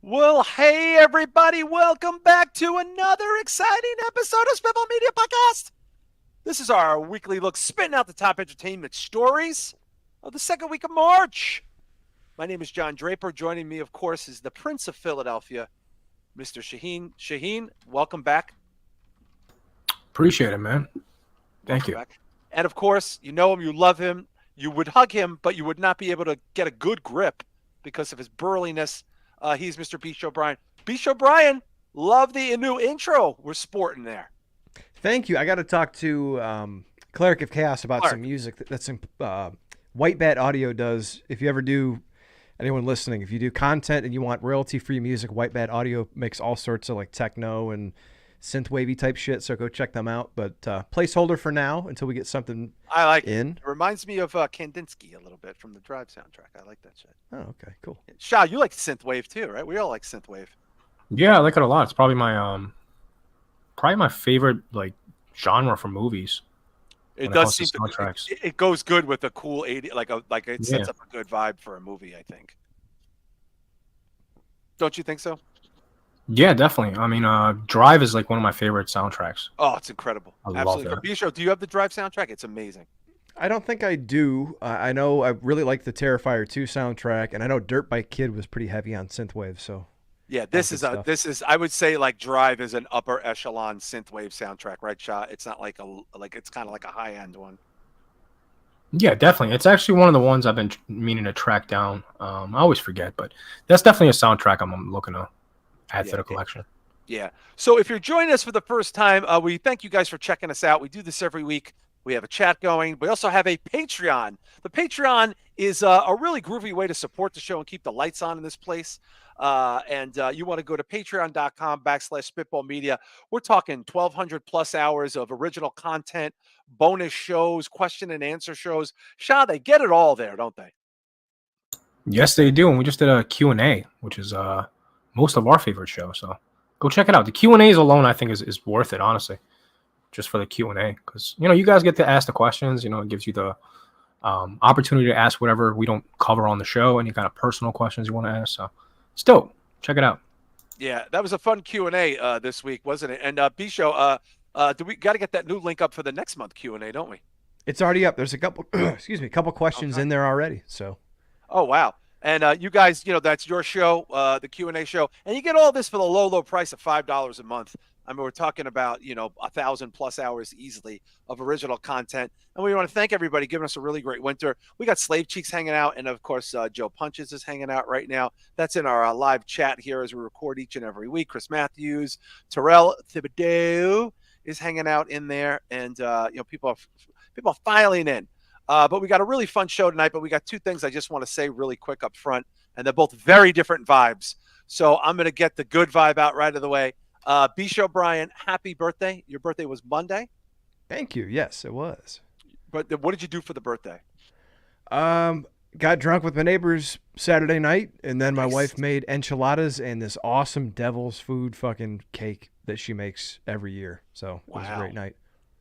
Well, hey everybody, welcome back to another exciting episode of Spitball Media Podcast. This is our weekly look spitting out the top entertainment stories of the second week of March. My name is John Draper. Joining me, of course, is the Prince of Philadelphia, Mr. Shaheen. Shaheen, welcome back. Appreciate it, man. Thank you. Back. And of course, you know him, you love him, you would hug him, but you would not be able to get a good grip because of his burliness. He's Mr. Beach O'Brien. Beach O'Brien, love the new intro we're sporting there. Thank you. I got to talk to Cleric of Chaos about some music that some White Bat Audio does. If you ever do, anyone listening, if you do content and you want royalty-free music, White Bat Audio makes all sorts of like techno and synth-wavy type shit, so go check them out. But placeholder for now until we get something I like in. It reminds me of Kandinsky a little bit from the Drive soundtrack. I like that shit. Oh, okay, cool. Shah, you like synthwave too, right? We all like synthwave. Yeah, I like it a lot. It's probably my favorite like genre for movies. It does seem soundtracks. It goes good with a cool 80 like it sets up a good vibe for a movie, I think. Don't you think so? Yeah, definitely. I mean, Drive is like one of my favorite soundtracks. Oh, it's incredible. I Absolutely. love it. Bisho, do you have the Drive soundtrack? It's amazing. I don't think I do. I know I really like the Terrifier 2 soundtrack, and I know Dirt Bike Kid was pretty heavy on synthwave. So yeah, this is I would say like Drive is an upper echelon synthwave soundtrack, right, Shah? It's not like it's kind of like a high end one. Yeah, definitely. It's actually one of the ones I've been meaning to track down. I always forget, but that's definitely a soundtrack I'm looking to add to the collection. Yeah. So if you're joining us for the first time, we thank you guys for checking us out. We do this every week. We have a chat going. We also have a Patreon. The Patreon is a really groovy way to support the show and keep the lights on in this place. And you want to go to patreon.com/Spitball Media. We're talking 1,200 plus hours of original content, bonus shows, question and answer shows. Shah, they get it all there, don't they? Yes, they do. And we just did a Q&A, which is most of our favorite show. So go check it out. The Q&As alone, I think, is worth it, honestly, just for the Q&A. Because, you guys get to ask the questions. It gives you the opportunity to ask whatever we don't cover on the show, any kind of personal questions you want to ask. So still, check it out. Yeah, that was a fun Q&A this week, wasn't it? And Bisho, do we got to get that new link up for the next month Q&A, don't we? it's already up. There's a couple, couple questions in there already. So, oh wow. And you guys, that's your show, the Q&A show. And you get all this for the low price of $5 a month. I mean, we're talking about, 1,000 plus hours easily of original content. And we want to thank everybody giving us a really great winter. We got Slave Cheeks hanging out. And, of course, Joe Punches is hanging out right now. That's in our live chat here as we record each and every week. Chris Matthews, Terrell Thibodeau is hanging out in there. And, people are filing in. But we got a really fun show tonight, but we got two things I just want to say really quick up front, and they're both very different vibes. So I'm going to get the good vibe out right of the way. Bish O'Brien, happy birthday. Your birthday was Monday? thank you. Yes, it was. But what did you do for the birthday? Got drunk with my neighbors Saturday night, and then my wife made enchiladas and this awesome devil's food fucking cake that she makes every year. So it was a great night.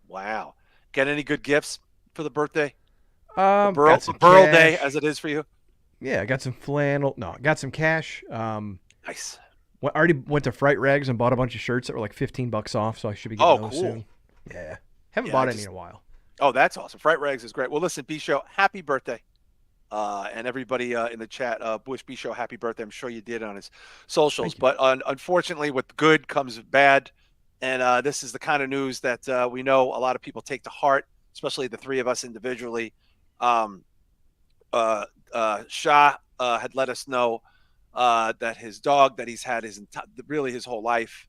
Wow. Get any good gifts for the birthday? Got some Burl cash. Day, as it is for you. Yeah, I got some flannel. No, I got some cash. Nice. I already went to Fright Rags and bought a bunch of shirts that were like $15 off, so I should be getting those soon. Yeah, haven't bought any in a while. Oh, that's awesome. Fright Rags is great. Well, listen, B-Show, happy birthday. And everybody in the chat, wish B-Show happy birthday. I'm sure you did on his socials. But unfortunately, with good comes bad. And this is the kind of news that we know a lot of people take to heart, especially the three of us individually. Shah had let us know that his dog that he's had his whole life,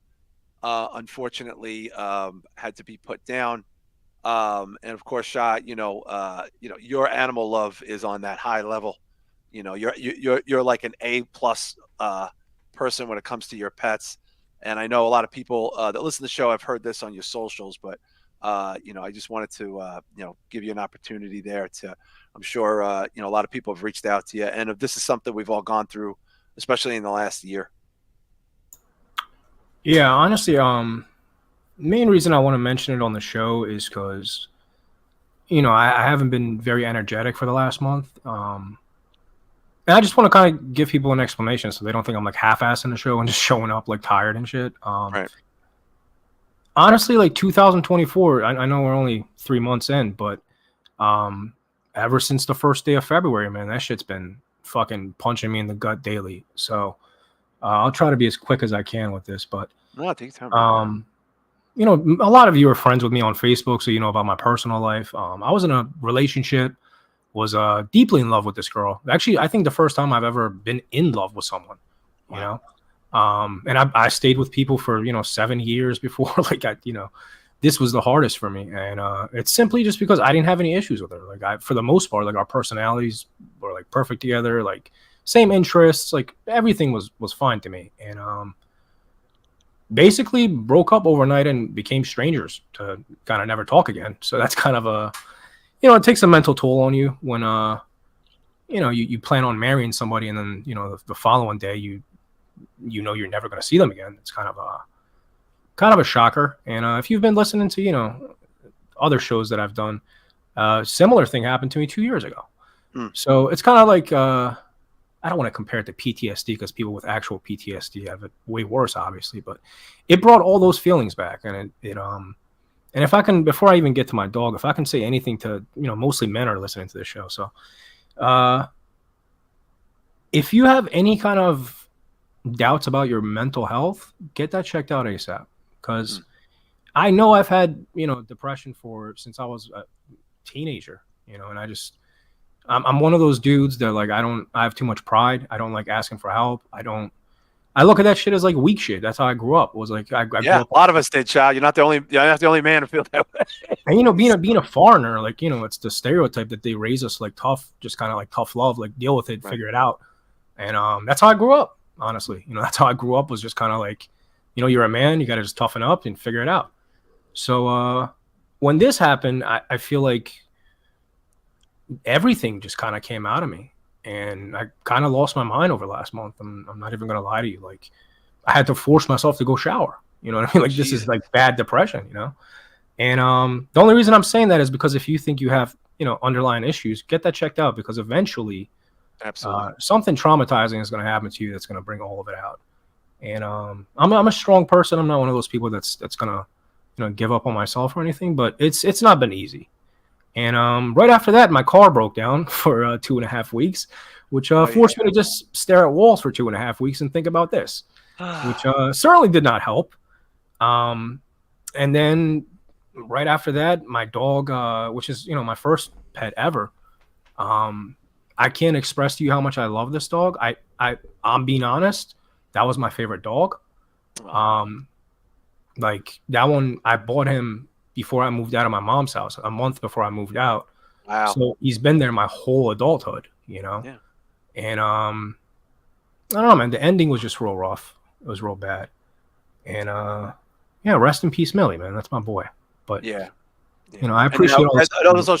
unfortunately, had to be put down. And of course, Shah, your animal love is on that high level. You're like an A+ person when it comes to your pets. And I know a lot of people that listen to the show have heard this on your socials, but I just wanted to give you an opportunity there to. I'm sure a lot of people have reached out to you, and if this is something we've all gone through, especially in the last year. Yeah, honestly, main reason I want to mention it on the show is because, I haven't been very energetic for the last month. And I just want to kind of give people an explanation so they don't think I'm like half-assing the show and just showing up like tired and shit. Right. Honestly, like 2024, I know we're only 3 months in, but ever since the first day of February, man, that shit's been fucking punching me in the gut daily. So I'll try to be as quick as I can with this, but No, take your time. you know, a lot of you are friends with me on Facebook, so you know about my personal life. I was in a relationship, was deeply in love with this girl. Actually, I think the first time I've ever been in love with someone, you know. And I stayed with people for 7 years before this was the hardest for me, and it's simply just because I didn't have any issues with her. Like for the most part, like our personalities were like perfect together, like same interests, like everything was fine to me, and basically broke up overnight and became strangers to kind of never talk again. So that's kind of it takes a mental toll on you when you plan on marrying somebody and then the following day you're never going to see them again. It's kind of a shocker. And if you've been listening to other shows that I've done, similar thing happened to me 2 years ago. So it's kind of like I don't want to compare it to PTSD because people with actual PTSD have it way worse, obviously, but it brought all those feelings back. And and if I can, before I even get to my dog, if I can say anything to, mostly men are listening to this show. So if you have any kind of doubts about your mental health, get that checked out ASAP. Because I know I've had, depression since I was a teenager, and I'm one of those dudes that like, I have too much pride. I don't like asking for help. I look at that shit as like weak shit. That's how I grew up. Was like I grew up, a lot of us did, Shah. You're not the only man to feel that way. And being a foreigner, like it's the stereotype that they raise us like tough, just kind of like tough love, like deal with it, figure it out. And that's how I grew up. Honestly, that's how I grew up. Was just kind of like, you're a man, you got to just toughen up and figure it out. So when this happened, I feel like everything just kind of came out of me, and I kind of lost my mind over last month. I'm not even gonna lie to you. Like, I had to force myself to go shower. You know what I mean? Like, this is like bad depression. And the only reason I'm saying that is because if you think you have underlying issues, get that checked out, because eventually, absolutely, something traumatizing is going to happen to you that's going to bring all of it out. And I'm a strong person. I'm not one of those people that's gonna give up on myself or anything. But it's not been easy. And right after that, my car broke down for 2.5 weeks, which forced me to just stare at walls for 2.5 weeks and think about this, which certainly did not help. And then right after that, my dog, which is my first pet ever, I can't express to you how much I love this dog. I'm being honest, that was my favorite dog. Like that one, I bought him before I moved out of my mom's house, a month before I moved out. Wow. So he's been there my whole adulthood, Yeah. And I don't know, man. The ending was just real rough. It was real bad. And rest in peace, Millie, man. That's my boy. But I appreciate all this.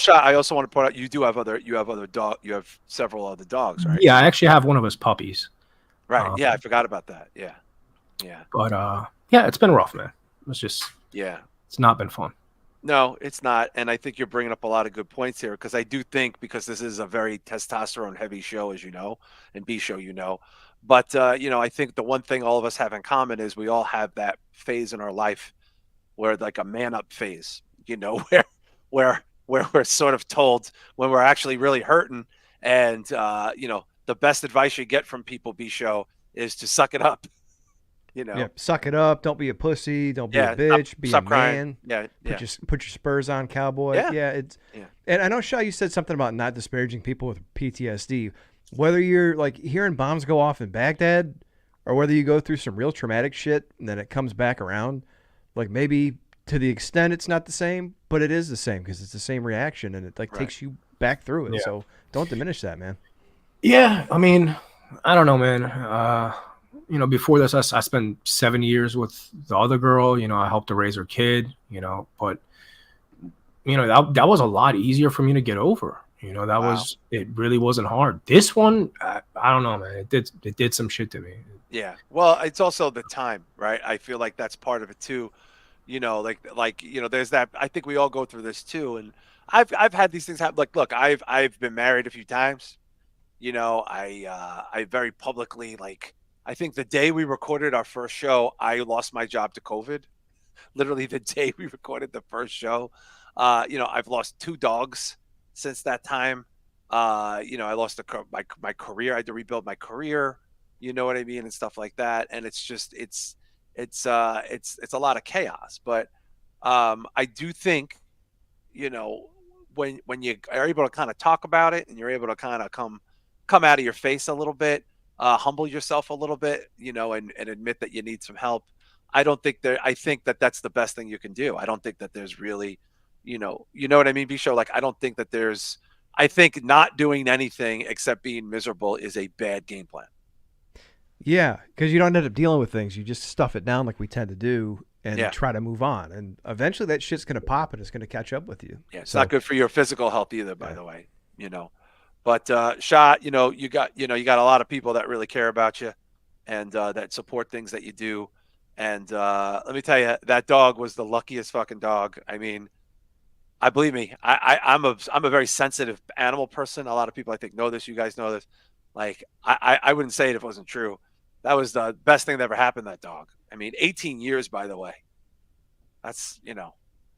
I also want to point out you have several other dogs, right? Yeah, I actually have one of his puppies. Right. I forgot about that. Yeah. But it's been rough, man. It's just it's not been fun. No, it's not. And I think you're bringing up a lot of good points here, because I do think, because this is a very testosterone heavy show, as you know, and B show, but I think the one thing all of us have in common is we all have that phase in our life where, like, a man up phase, where we're sort of told when we're actually really hurting, and the best advice you get from people, B show, is to suck it up. Suck it up. Don't be a pussy. Don't be a bitch. Be a crying. Man. Put your spurs on, cowboy. And I know, Shah, you said something about not disparaging people with PTSD. Whether you're like hearing bombs go off in Baghdad, or whether you go through some real traumatic shit and then it comes back around, like maybe to the extent it's not the same, but it is the same because it's the same reaction and it takes you back through it. So don't diminish that, man. Yeah, I mean, I don't know, man. Before this, I spent 7 years with the other girl. I helped her raise her kid. But that was a lot easier for me to get over. It really wasn't hard. This one, I don't know, man. It did some shit to me. Yeah. Well, it's also the time, right? I feel like that's part of it too. There's that. I think we all go through this too. And I've had these things happen. Like, look, I've been married a few times. I very publicly, like, I think the day we recorded our first show, I lost my job to COVID. Literally the day we recorded the first show. I've lost 2 dogs since that time. I lost my career. I had to rebuild my career. You know what I mean, and stuff like that. And it's just it's a lot of chaos. But I do think, you know, when you are able to kind of talk about it and you're able to kind of come out of your face a little bit, humble yourself a little bit, and admit that you need some help. I think that that's the best thing you can do. I don't think that there's really, you know what I mean, Bisho? Like, I don't think that I think not doing anything except being miserable is a bad game plan. Yeah, because you don't end up dealing with things. You just stuff it down like we tend to do and Yeah. try to move on. And eventually that shit's going to pop and it's going to catch up with you. Yeah. It's not good for your physical health either, by Yeah. the way, But Shah, you got a lot of people that really care about you and that support things that you do. And let me tell you, that dog was the luckiest fucking dog. I mean, I believe me, I'm a very sensitive animal person. A lot of people I think know this. You guys know this. Like, I wouldn't say it if it wasn't true. That was the best thing that ever happened to that dog. I mean, 18 years, by the way. That's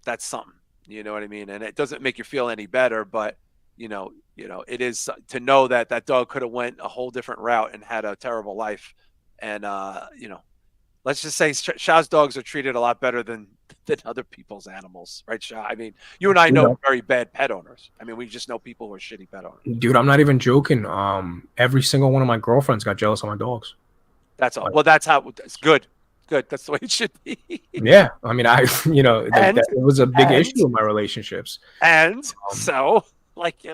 that's something. You know what I mean? And it doesn't make you feel any better, but it is to know that that dog could have went a whole different route and had a terrible life. And let's just say Shah's dogs are treated a lot better than other people's animals, right, Shah? I mean, you and I know very bad pet owners. I mean, we just know people who are shitty pet owners. Dude, I'm not even joking. Every single one of my girlfriends got jealous of my dogs. That's all. Well, that's how it's good. Good. That's the way it should be. Yeah. I mean, it was a big issue in my relationships. And so, like,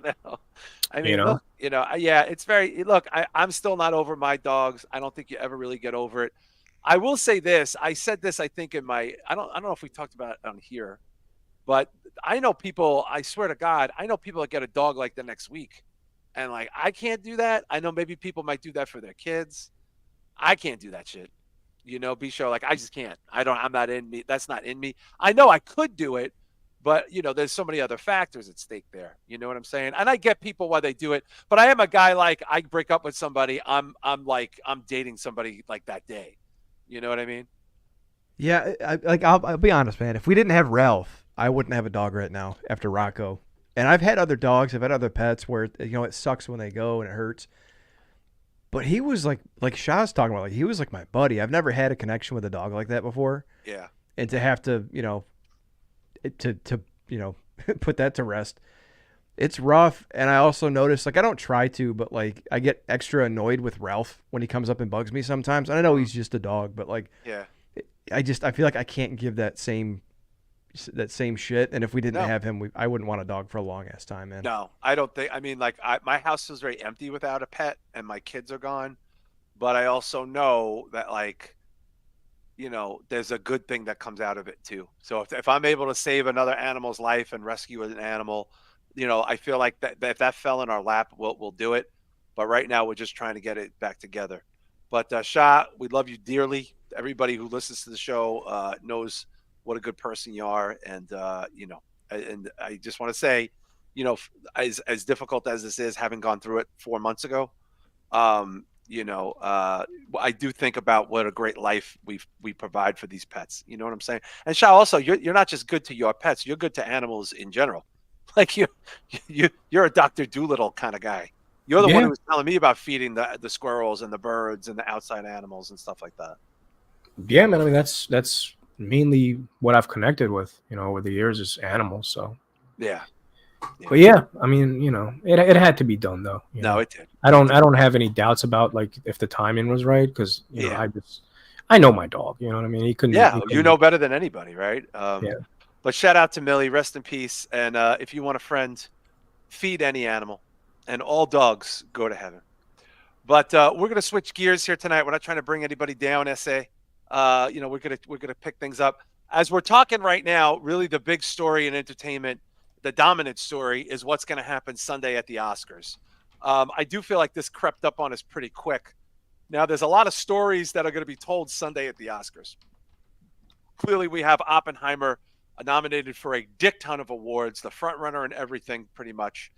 I mean, look, yeah, it's look, I'm still not over my dogs. I don't think you ever really get over it. I will say this. I said this, I think, I don't know if we talked about it on here, but I know people, I swear to God, I know people that get a dog like the next week. And like, I can't do that. I know maybe people might do that for their kids. I can't do that shit. Bisho, like, I just can't. I'm not in me. That's not in me. I know I could do it, but there's so many other factors at stake there. You know what I'm saying? And I get people why they do it, but I am a guy, like, I break up with somebody, I'm dating somebody like that day. You know what I mean? Yeah, I'll be honest, man. If we didn't have Ralph, I wouldn't have a dog right now after Rocco. And I've had other dogs, I've had other pets where it sucks when they go and it hurts. But he was like Shah's talking about, like, he was like my buddy. I've never had a connection with a dog like that before. Yeah. And to have to, put that to rest, it's rough. And I also notice, like, I don't try to, but like, I get extra annoyed with Ralph when he comes up and bugs me sometimes. And I know he's just a dog, but like, yeah, I feel like I can't give that same shit. And if we didn't have him, I wouldn't want a dog for a long ass time, man. No, I don't think. I mean, like, my house is very empty without a pet, and my kids are gone. But I also know that, like, there's a good thing that comes out of it too. So if I'm able to save another animal's life and rescue an animal, I feel like that if that fell in our lap, we'll do it. But right now, we're just trying to get it back together. But Shah, we love you dearly. Everybody who listens to the show knows what a good person you are, and and I just want to say, as difficult as this is, having gone through it 4 months ago, I do think about what a great life we provide for these pets. You know what I'm saying? And Shah, also, you're not just good to your pets; you're good to animals in general. Like, you're a Dr. Doolittle kind of guy. You're the one who was telling me about feeding the squirrels and the birds and the outside animals and stuff like that. Yeah, man. I mean, that's mainly what I've connected with, over the years, is animals. So yeah. But yeah, I mean, it had to be done though. No, it did. I don't have any doubts about, like, if the timing was right, because I know my dog. You know what I mean? He couldn't. Yeah, you know better than anybody, right? Yeah. But shout out to Millie, rest in peace. And if you want a friend, feed any animal, and all dogs go to heaven. But we're gonna switch gears here tonight. We're not trying to bring anybody down, SA. We're gonna pick things up as we're talking right now. Really, the big story in entertainment, the dominant story, is what's going to happen Sunday at the Oscars. I do feel like this crept up on us pretty quick. Now, there's a lot of stories that are going to be told Sunday at the Oscars. Clearly, we have Oppenheimer nominated for a dick ton of awards, the front runner and everything, pretty much.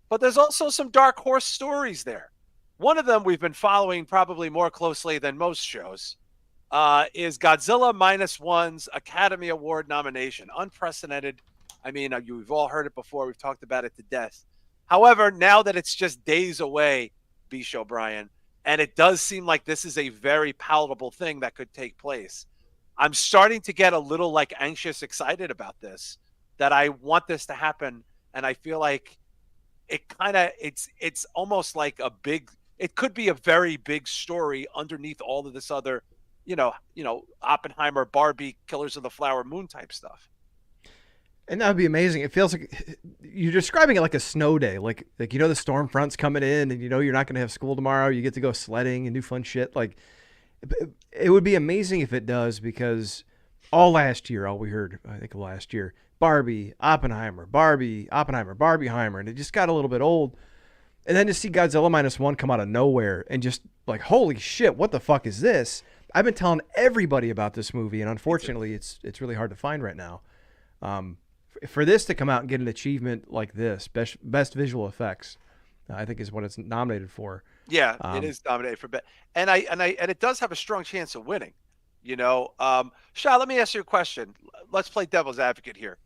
But there's also some dark horse stories there. One of them we've been following probably more closely than most shows is Godzilla Minus One's Academy Award nomination. Unprecedented. I mean, you've all heard it before. We've talked about it to death. However, now that it's just days away, Bish O'Brien, and it does seem like this is a very palatable thing that could take place, I'm starting to get a little like anxious, excited about this, that I want this to happen. And I feel like it's almost like it could be a very big story underneath all of this other, Oppenheimer, Barbie, Killers of the Flower Moon type stuff. And that would be amazing. It feels like you're describing it like a snow day, like the storm front's coming in, and you're not going to have school tomorrow. You get to go sledding and do fun shit. Like, it would be amazing if it does, because all we heard, I think last year, Barbie, Oppenheimer, Barbieheimer, and it just got a little bit old. And then to see Godzilla Minus One come out of nowhere and just like, holy shit, what the fuck is this? I've been telling everybody about this movie, and unfortunately, it's really hard to find right now. For this to come out and get an achievement like this, best visual effects, I think is what it's nominated for. Yeah, it is nominated for best, and it does have a strong chance of winning. Shah, let me ask you a question. Let's play devil's advocate here.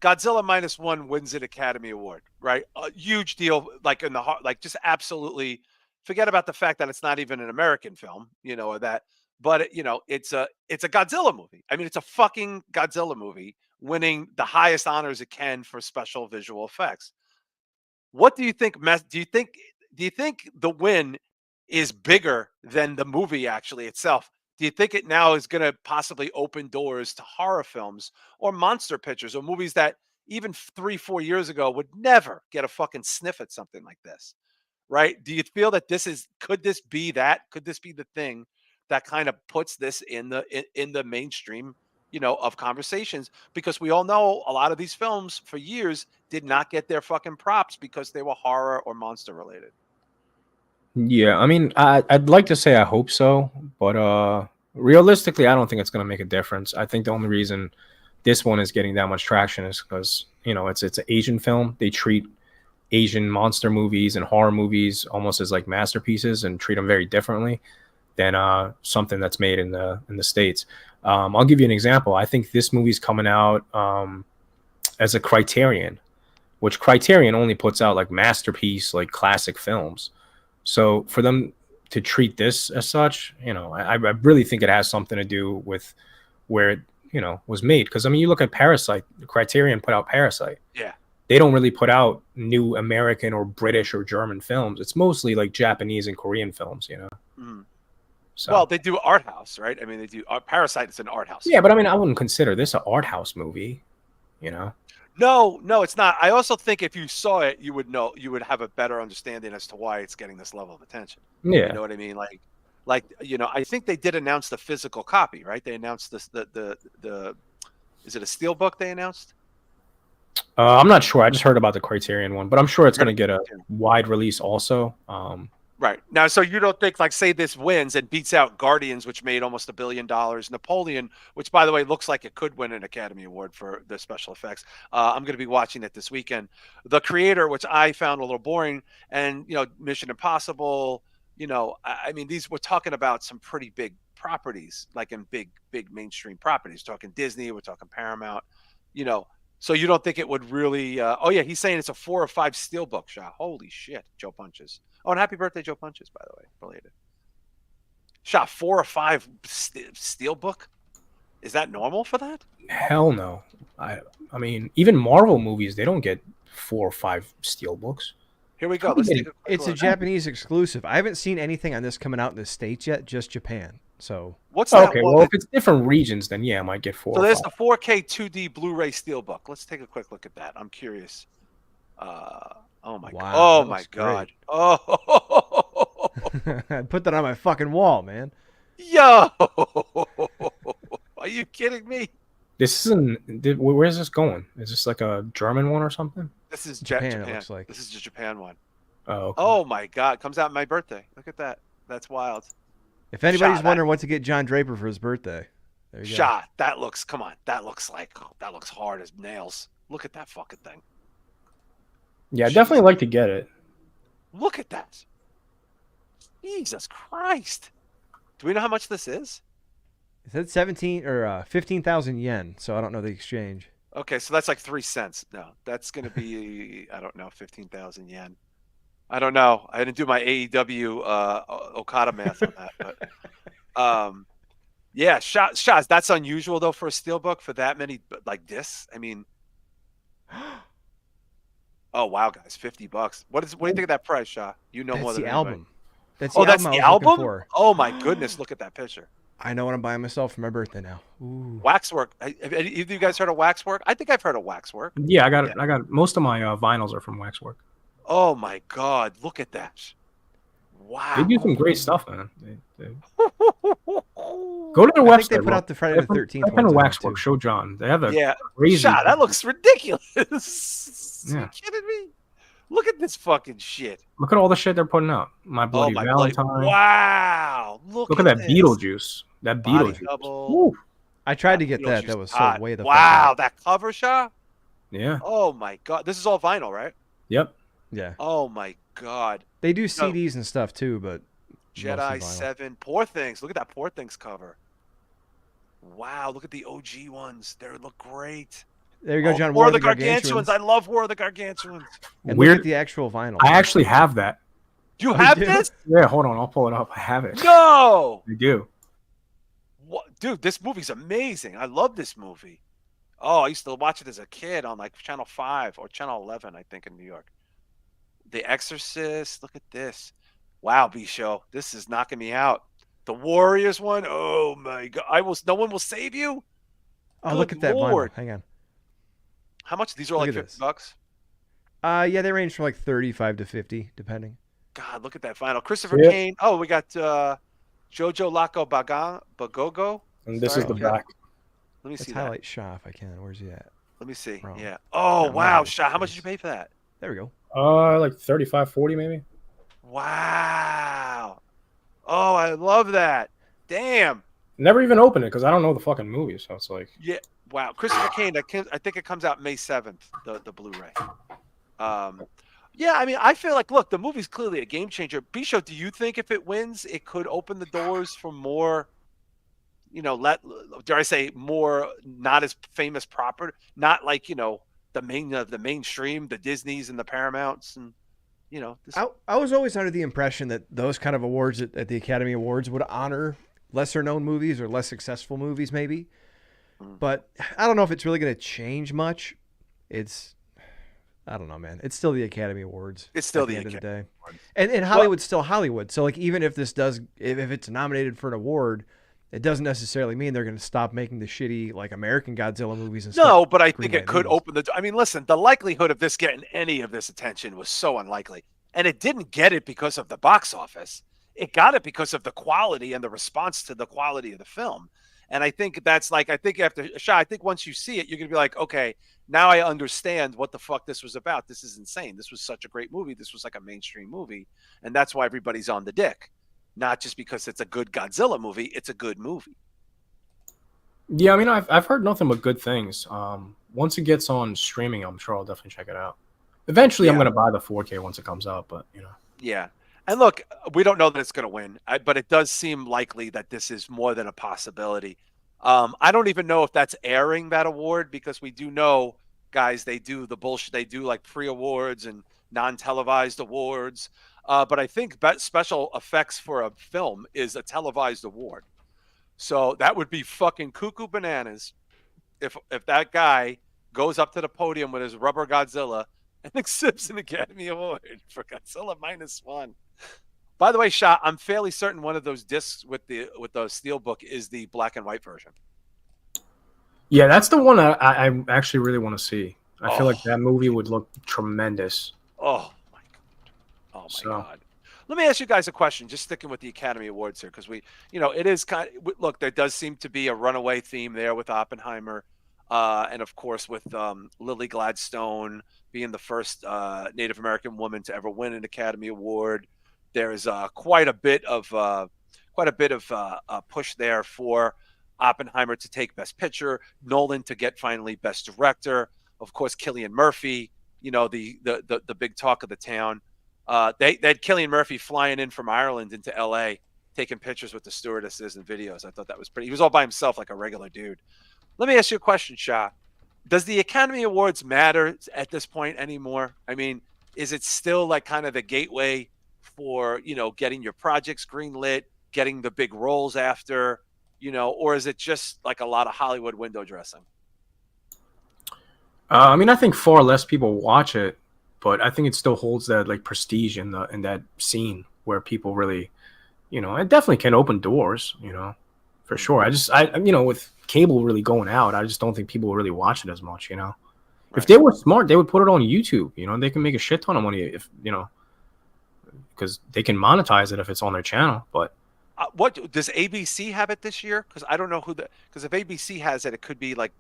Godzilla Minus One wins an Academy Award, right? A huge deal, like in the heart, like just absolutely. Forget about the fact that it's not even an American film, or that. But it's a Godzilla movie. I mean, it's a fucking Godzilla movie, winning the highest honors it can for special visual effects. What do you think? Do you think the win is bigger than the movie actually itself? Do you think it now is going to possibly open doors to horror films or monster pictures or movies that even 3-4 years ago would never get a fucking sniff at something like this? Right? Do you feel that could this be the thing that kind of puts this in the mainstream, of conversations? Because we all know a lot of these films for years did not get their fucking props because they were horror or monster related. Yeah, I mean, I'd like to say I hope so, but realistically, I don't think it's going to make a difference. I think the only reason this one is getting that much traction is because it's an Asian film. They treat Asian monster movies and horror movies almost as like masterpieces and treat them very differently than something that's made in the States. I'll give you an example. I think this movie's coming out as a Criterion, which Criterion only puts out like masterpiece, like classic films. So for them to treat this as such, I really think it has something to do with where it, was made. Because I mean, you look at Parasite. Criterion put out Parasite. Yeah. They don't really put out new American or British or German films. It's mostly like Japanese and Korean films, Mm. So. Well, they do art house, right? I mean, they do Parasite. It's an art house. Yeah, but I mean, I wouldn't consider this an art house movie, No, it's not. I also think if you saw it, you would know, you would have a better understanding as to why it's getting this level of attention. Yeah. You know what I mean? I think they did announce the physical copy, right? They announced this, the is it a steelbook they announced? I'm not sure. I just heard about the Criterion one, but I'm sure it's going to get a wide release also. Right. Now, so you don't think, like, say this wins and beats out Guardians, which made almost $1 billion, Napoleon, which, by the way, looks like it could win an Academy Award for the special effects. I'm going to be watching it this weekend. The Creator, which I found a little boring, and, Mission Impossible, I mean, we're talking about some pretty big properties, like in big mainstream properties. Talking Disney, we're talking Paramount, So you don't think it would really? Oh yeah, he's saying it's a 4 or 5 steelbook shot. Holy shit, Joe Punches. Oh, and happy birthday, Joe Punches, by the way, related. Shot 4 or 5 steelbook. Is that normal for that? Hell no. I mean, even Marvel movies, they don't get 4 or 5 steelbooks. Here we go. Let's take a quick It's look. a Japanese exclusive. I haven't seen anything on this coming out in the States yet, just Japan. So what's that? Okay, well, if it's different regions, then yeah, I might get 4. So there's the 4K 2D Bluray steelbook. Let's take a quick look at that. I'm curious. Oh my god. Oh my god. Great. Oh. I'd put that on my fucking wall, man. Yo. Are you kidding me? This isn't. Where's this going? Is this like a German one or something? This is Japan. It looks like. This is the Japan one. Oh. Okay. Oh my god. Comes out my birthday. Look at that. That's wild. If anybody's Shah, wondering what to get John Draper for his birthday, there you go. Shah, that looks hard as nails. Look at that fucking thing. Yeah, I definitely like to get it. Look at that. Jesus Christ. Do we know how much this is? It said 17 or 15,000 yen. So I don't know the exchange. Okay, so that's like 3 cents. No, that's going to be, I don't know, 15,000 yen. I don't know. I didn't do my AEW Okada math on that, but yeah, shots. That's unusual though for a steelbook for that many like discs. I mean, oh wow, guys, $50. What do you think of that price, Shah? You know That's more the than anybody. album. That's Oh, the that's album I the was looking album? for. Oh my goodness, look at that picture. I know what I'm buying myself for my birthday now. Ooh. Waxwork. Have any of you guys heard of Waxwork? I think I've heard of Waxwork. Yeah, I got most of my vinyls are from Waxwork. Oh my God, look at that. They Wow. do some great stuff, man. Go to their I website. think they put out the Friday the 13th Type in ones. Waxwork. Show John. They have a Yeah. crazy. Shah, that looks ridiculous. Yeah. Are you kidding me? Look at this fucking shit. Look at all the shit they're putting out. My Oh Bloody my Valentine. Wow. Look at that this. Beetlejuice. That Body Beetlejuice. double. Woo. I tried to That get that. Beetlejuice That was hot. sold way the fuck Wow, out. that cover, Shah? Yeah. Oh my God. This is all vinyl, right? Yep. Yeah. Oh my God. They do CDs and stuff too, but Jedi mostly vinyl. 7. Poor Things. Look at that Poor Things cover. Wow, look at the OG ones. They look great. There you go, John. War of the Gargantuans. I love War of the Gargantuans. And Weird. look at the actual vinyl. I actually have that. Do you Oh, have you do? this? Yeah, hold on. I'll pull it up. I have it. No. I do. What? Dude, this movie's amazing. I love this movie. Oh, I used to watch it as a kid on like Channel 5 or Channel 11, I think, in New York. The Exorcist. Look at this. Wow, B-Show. This is knocking me out. The Warriors one. Oh my God. No one will save you. Oh, Good look at that Lord. vinyl. Hang on. How much? These are Look like at this. $50. Yeah, they range from like 35 to 50, depending. God, look at that vinyl. Christopher Yep. Kane. Oh, we got Jojo Laco Bagogo. And this Sorry, is the okay. back. Let me Let's see that. highlight Shah if I can. Where's he at? Let me see. Wrong. Yeah. Oh, No, wow, mine. Shah. How much did you pay for that? There we go. Like 35, 40 maybe. Wow. Oh, I love that. Damn. Never even opened it because I don't know the fucking movie, so it's like. Yeah. Wow. Christopher Kane. I think it comes out May 7th, the Blu-ray. Yeah, I mean, I feel like, look, the movie's clearly a game changer. Bisho, do you think if it wins, it could open the doors for more, dare I say, more not as famous property, not like, the mainstream, the Disneys and the Paramounts and, this, I was always under the impression that those kind of awards at the Academy Awards would honor lesser known movies or less successful movies, maybe. But I don't know if it's really going to change much. I don't know, man. It's still the Academy Awards. It's still at the end of the Academy day. And Hollywood's still Hollywood. So like even if this does, if it's nominated for an award, it doesn't necessarily mean they're going to stop making the shitty like American Godzilla movies and stuff. No, but I think it greenlight could these. open the. I mean, listen, the likelihood of this getting any of this attention was so unlikely, and it didn't get it because of the box office. It got it because of the quality and the response to the quality of the film. And I think that's like, I think after Shah, I think once you see it, you're gonna be like, okay, now I understand what the fuck this was about. This is insane. This was such a great movie. This was like a mainstream movie, and that's why everybody's on the dick, not just because it's a good Godzilla movie. It's a good movie. Yeah, I mean, I've heard nothing but good things. Once it gets on streaming, I'm sure I'll definitely check it out. Eventually, I'm Yeah. gonna buy the 4K once it comes out, but Yeah. And look, we don't know that it's going to win, but it does seem likely that this is more than a possibility. I don't even know if that's airing that award because we do know, guys, they do the bullshit. They do like pre-awards and non-televised awards. But I think special effects for a film is a televised award. So that would be fucking cuckoo bananas if that guy goes up to the podium with his rubber Godzilla and accepts an Academy Award for Godzilla -1. By the way, Shah, I'm fairly certain one of those discs with the steelbook is the black and white version. yeah, that's the one I actually really want to see. I feel like Oh. that movie would look tremendous. Oh my god! Oh my So- god! Let me ask you guys a question. Just sticking with the Academy Awards here, because it is kind of, look. There does seem to be a runaway theme there with Oppenheimer, and of course with Lily Gladstone being the first Native American woman to ever win an Academy Award. There is quite a bit of push there for Oppenheimer to take Best Picture, Nolan to get finally Best Director. Of course, Cillian Murphy, the big talk of the town. They had Cillian Murphy flying in from Ireland into L.A., taking pictures with the stewardesses and videos. I thought that was pretty. He was all by himself like a regular dude. Let me ask you a question, Shah. Does the Academy Awards matter at this point anymore? I mean, is it still like kind of the gateway for, getting your projects greenlit, getting the big roles after, or is it just like a lot of Hollywood window dressing? I mean, I think far less people watch it, but I think it still holds that like prestige in that scene where people really, it definitely can open doors, for sure. With cable really going out, I just don't think people really watch it as much, Right. If they were smart, they would put it on YouTube, they can make a shit ton of money if, because they can monetize it if it's on their channel. But what does ABC have it this year? Because I don't know because if ABC has it, it could be like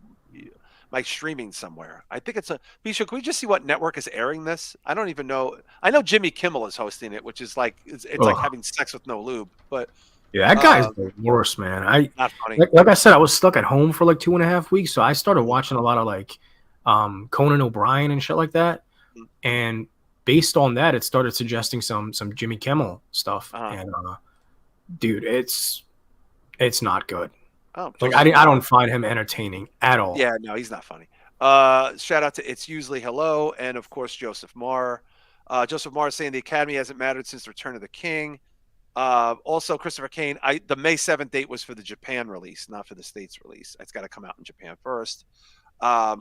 streaming somewhere. I think it's Bisha, can we just see what network is airing this? I don't even know. I know Jimmy Kimmel is hosting it, which is like it's like having sex with no lube. But yeah, that guy's the worst, man. Not funny. Like I said, I was stuck at home for like 2.5 weeks, so I started watching a lot of like Conan O'Brien and shit like that. Mm-hmm. And based on that, it started suggesting some Jimmy Kimmel stuff. And dude, it's not good. Oh, like I don't find him entertaining at all. Yeah, no, he's not funny. Shout out to It's Usually Hello, and of course Joseph Marr. Joseph Marr is saying the Academy hasn't mattered since Return of the King. Also, Christopher Kane. The May 7th date was for the Japan release, not for the States release. It's got to come out in Japan first.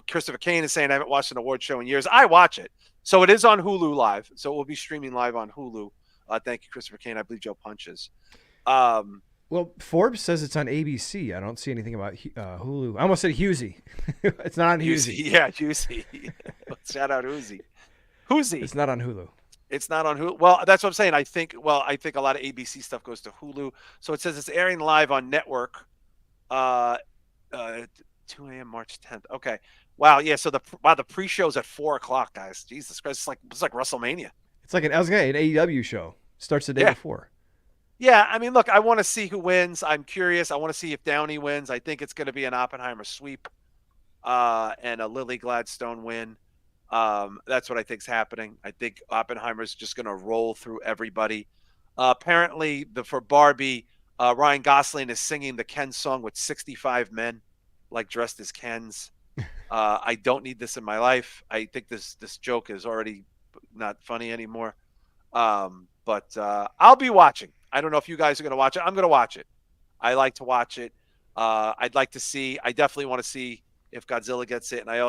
Christopher Kane is saying I haven't watched an award show in years. I watch it, so it is on Hulu Live. So it will be streaming live on Hulu. Thank you, Christopher Kane. I believe Joe Punches. Well, Forbes says it's on ABC. I don't see anything about Hulu. I almost said Husey. It's not on Husey. Yeah, Husey. Shout out Husey. It's not on Hulu. It's not on Hulu. Well, that's what I'm saying. I think a lot of ABC stuff goes to Hulu. So it says it's airing live on network. 2 a.m. March 10th. Okay. Wow. Yeah. So the pre-show's at 4:00, guys. Jesus Christ. It's like WrestleMania. It's like an AEW show. Starts the day before. Yeah, I mean, look, I want to see who wins. I'm curious. I want to see if Downey wins. I think it's going to be an Oppenheimer sweep and a Lily Gladstone win. That's what I think is happening. I think Oppenheimer's just going to roll through everybody. Apparently, for Barbie, Ryan Gosling is singing the Ken song with 65 men, like dressed as Kens. I don't need this in my life. I think this joke is already not funny anymore. But I'll be watching. I don't know if you guys are going to watch it. I'm going to watch it. I like to watch it. I definitely want to see if Godzilla gets it. And I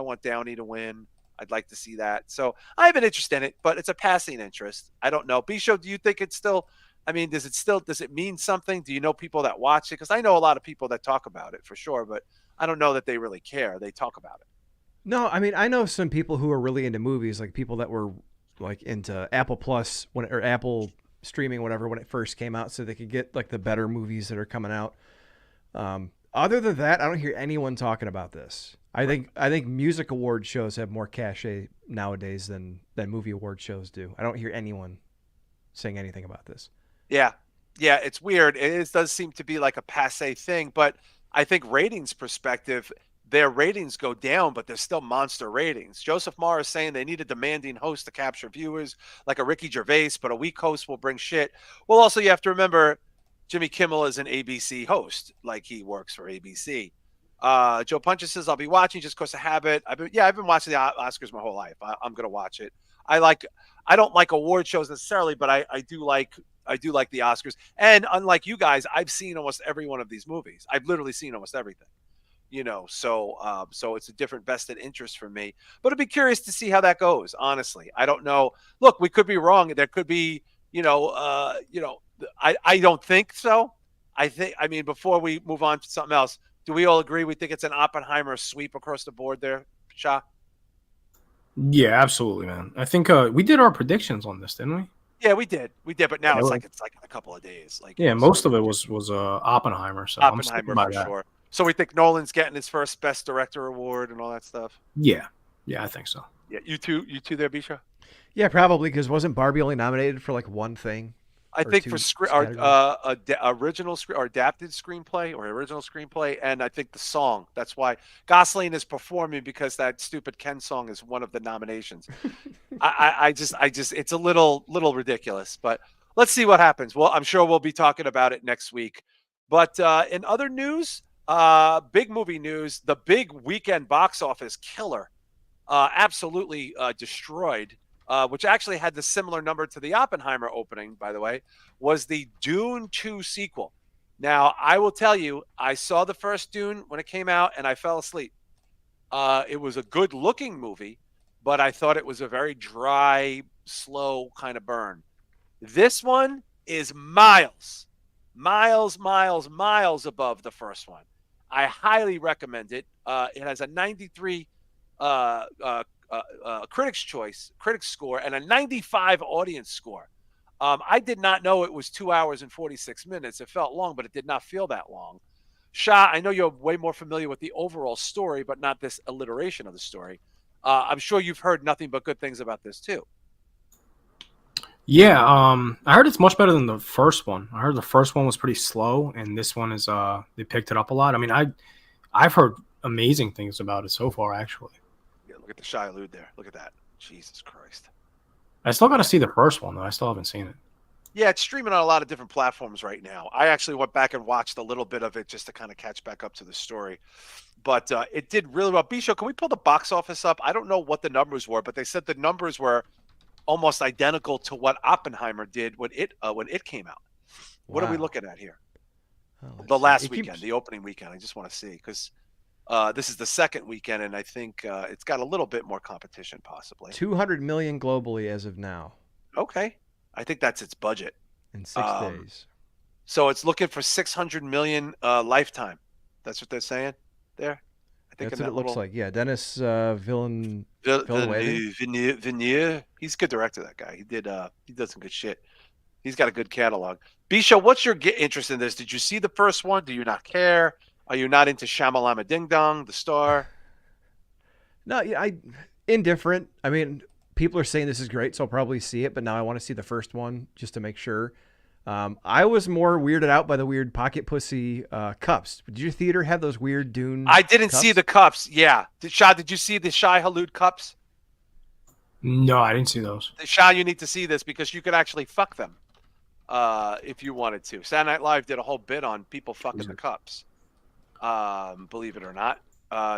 want Downey to win. I'd like to see that. So I have an interest in it, but it's a passing interest. I don't know. Bisho, do you think it's still, does it mean something? Do you know people that watch it? Because I know a lot of people that talk about it for sure, but I don't know that they really care. They talk about it. No, I know some people who are really into movies, like people that were like into Apple Plus or Apple streaming, whatever, when it first came out, so they could get like the better movies that are coming out. Other than that, I don't hear anyone talking about this. I think music award shows have more cachet nowadays than movie award shows do. I don't hear anyone saying anything about this. Yeah, it's weird. It does seem to be like a passé thing, but I think ratings perspective, their ratings go down, but they're still monster ratings. Joseph Marr is saying they need a demanding host to capture viewers, like a Ricky Gervais, but a weak host will bring shit. Well, also, you have to remember, Jimmy Kimmel is an ABC host, like he works for ABC. Joe Punches says, I'll be watching just because of habit. I've been watching the Oscars my whole life. I'm going to watch it. I don't like award shows necessarily, but I do like the Oscars. And unlike you guys, I've seen almost every one of these movies. I've literally seen almost everything. So it's a different vested interest for me, but I'd be curious to see how that goes. Honestly, I don't know. Look, we could be wrong. There could be, I don't think so. Before we move on to something else, do we all agree? We think it's an Oppenheimer sweep across the board there, Shah? Yeah, absolutely, man. I think we did our predictions on this, didn't we? Yeah, we did, but now it's like in a couple of days. Most of it was Oppenheimer. So Oppenheimer for sure. So we think Nolan's getting his first Best Director award and all that stuff. Yeah, I think so. Yeah, you too there, Bisha? Yeah, probably, because wasn't Barbie only nominated for like one thing? I or think for two categories? original or adapted screenplay or original screenplay, and I think the song. That's why Gosling is performing because that stupid Ken song is one of the nominations. I just, it's a little ridiculous, but let's see what happens. Well, I'm sure we'll be talking about it next week. But in other news, big movie news, the big weekend box office killer, absolutely destroyed, which actually had the similar number to the Oppenheimer opening, by the way, was the Dune 2 sequel. Now, I will tell you, I saw the first Dune when it came out and I fell asleep. It was a good looking movie, but I thought it was a very dry, slow kind of burn. This one is miles above the first one. I highly recommend it. It has a 93 critics score and a 95 audience score. I did not know it was 2 hours and 46 minutes. It felt long, but it did not feel that long. Shah, I know you're way more familiar with the overall story, but not this alliteration of the story. I'm sure you've heard nothing but good things about this too. Yeah, I heard it's much better than the first one. I heard the first one was pretty slow, and this one is they picked it up a lot. I mean, I've heard amazing things about it so far, actually. Yeah, look at the Shia Lude there. Look at that. Jesus Christ. I still got to see the first one though. I still haven't seen it. Yeah, it's streaming on a lot of different platforms right now. I actually went back and watched a little bit of it just to kind of catch back up to the story. But it did really well. Bisho, can we pull the box office up? I don't know what the numbers were, but they said the numbers were almost identical to what Oppenheimer did when it came out. What are we Wow. looking at here? Oh, The let's see. last It weekend, keeps the opening weekend. I just want to see because this is the second weekend, and I think it's got a little bit more competition possibly. 200 million globally as of now Okay, I think that's its budget. in 6 days. So it's looking for 600 million lifetime. That's what they're saying there. I think That's in what that it looks little like. Yeah, Dennis Villeneuve. Villeneuve. He's a good director. That guy. He did some good shit. He's got a good catalog. Bisha, what's your interest in this? Did you see the first one? Do you not care? Are you not into Shamalama Ding Dong, The Star? No, yeah, indifferent. I mean, people are saying this is great, so I'll probably see it. But now I want to see the first one just to make sure. I was more weirded out by the weird pocket pussy cups. Did your theater have those weird Dune? I didn't cups? see the cups. Yeah, did you see the Shai Halud cups? No, I didn't see those. Shah, you need to see this because you could actually fuck them if you wanted to. Saturday Night Live did a whole bit on people fucking the cups. Believe it or not,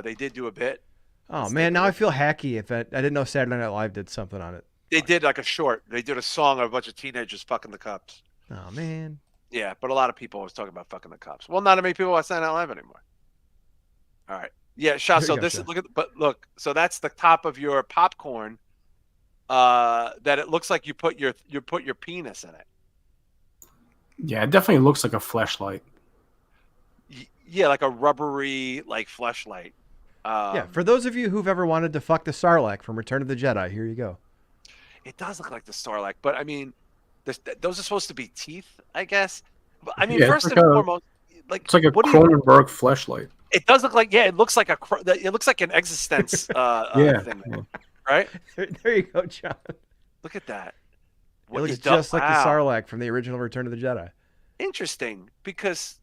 they did do a bit. Oh man, now I feel hacky. If I didn't know Saturday Night Live did something on it. They did like a short. They did a song of a bunch of teenagers fucking the cups. Oh man. Yeah, but a lot of people was talking about fucking the cups. Well, not many people watch Saturday Night Live anymore. All right. Yeah, Shah. There So you go, this Shah. is look. So that's the top of your popcorn. That it looks like you put your penis in it. Yeah, it definitely looks like a fleshlight. Yeah, like a rubbery like fleshlight. Yeah, for those of you who've ever wanted to fuck the Sarlacc from Return of the Jedi, here you go. It does look like the Starlight, but I mean, those are supposed to be teeth, I guess. But I mean, Yeah, first it's and like foremost, like It's like a what do you? Cronenberg fleshlight. It does look like it looks like it looks like an existence Yeah. thing, Yeah. right? There you go, John. Look at that. It looks just like the Sarlacc from the original Return of the Jedi. Interesting, because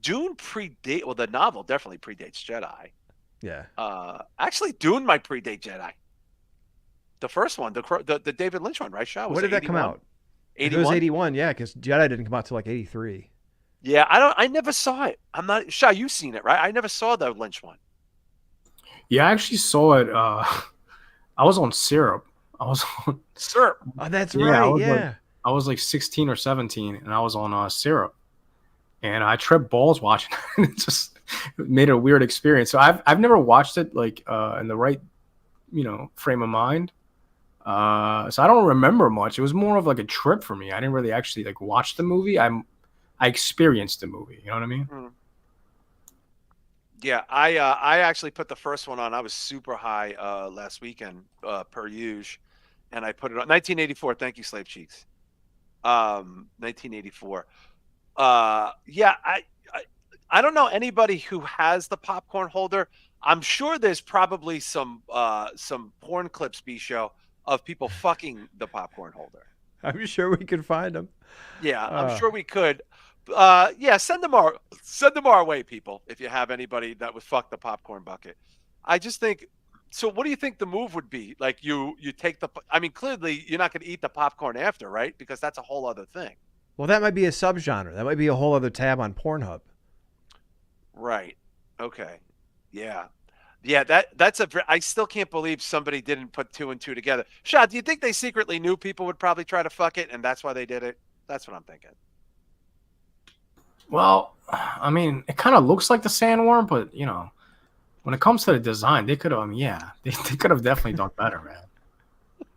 Dune the novel definitely predates Jedi. Yeah. Actually, Dune might predate Jedi. The first one, the David Lynch one, right? Shah? When did that come out? It was 81. 81, yeah, because Jedi didn't come out till like 83. Yeah, I never saw it. I'm not Shah. You've seen it, right? I never saw the Lynch one. Yeah, I actually saw it. I was on syrup. I was on. Sir, Oh, that's Yeah, right. Yeah. I was like 16 or 17, and I was on syrup, and I tripped balls watching it. It just made it a weird experience. So I've never watched it like in the right frame of mind. So I don't remember much. It was more of like a trip for me. I didn't really actually like watch the movie. I experienced the movie. You know what I mean? yeah, I actually put the first one on. I was super high last weekend per usual, and I put it on 1984. Thank you, Slave Cheeks. 1984. Yeah, I don't know anybody who has the popcorn holder. I'm sure there's probably some porn clips, B show, of people fucking the popcorn holder. I'm sure we can find them. Yeah, I'm sure we could. Yeah, send them our way, people. If you have anybody that would fuck the popcorn bucket, I just think. So, what do you think the move would be? Like, you take the. I mean, clearly you're not going to eat the popcorn after, right? Because that's a whole other thing. Well, that might be a subgenre. That might be a whole other tab on Pornhub. Right. Okay. Yeah. Yeah. That's a. I still can't believe somebody didn't put two and two together. Shah, do you think they secretly knew people would probably try to fuck it, and that's why they did it? That's what I'm thinking. Well, I mean, it kind of looks like the sandworm, but when it comes to the design, they could have. They could have definitely done better, man.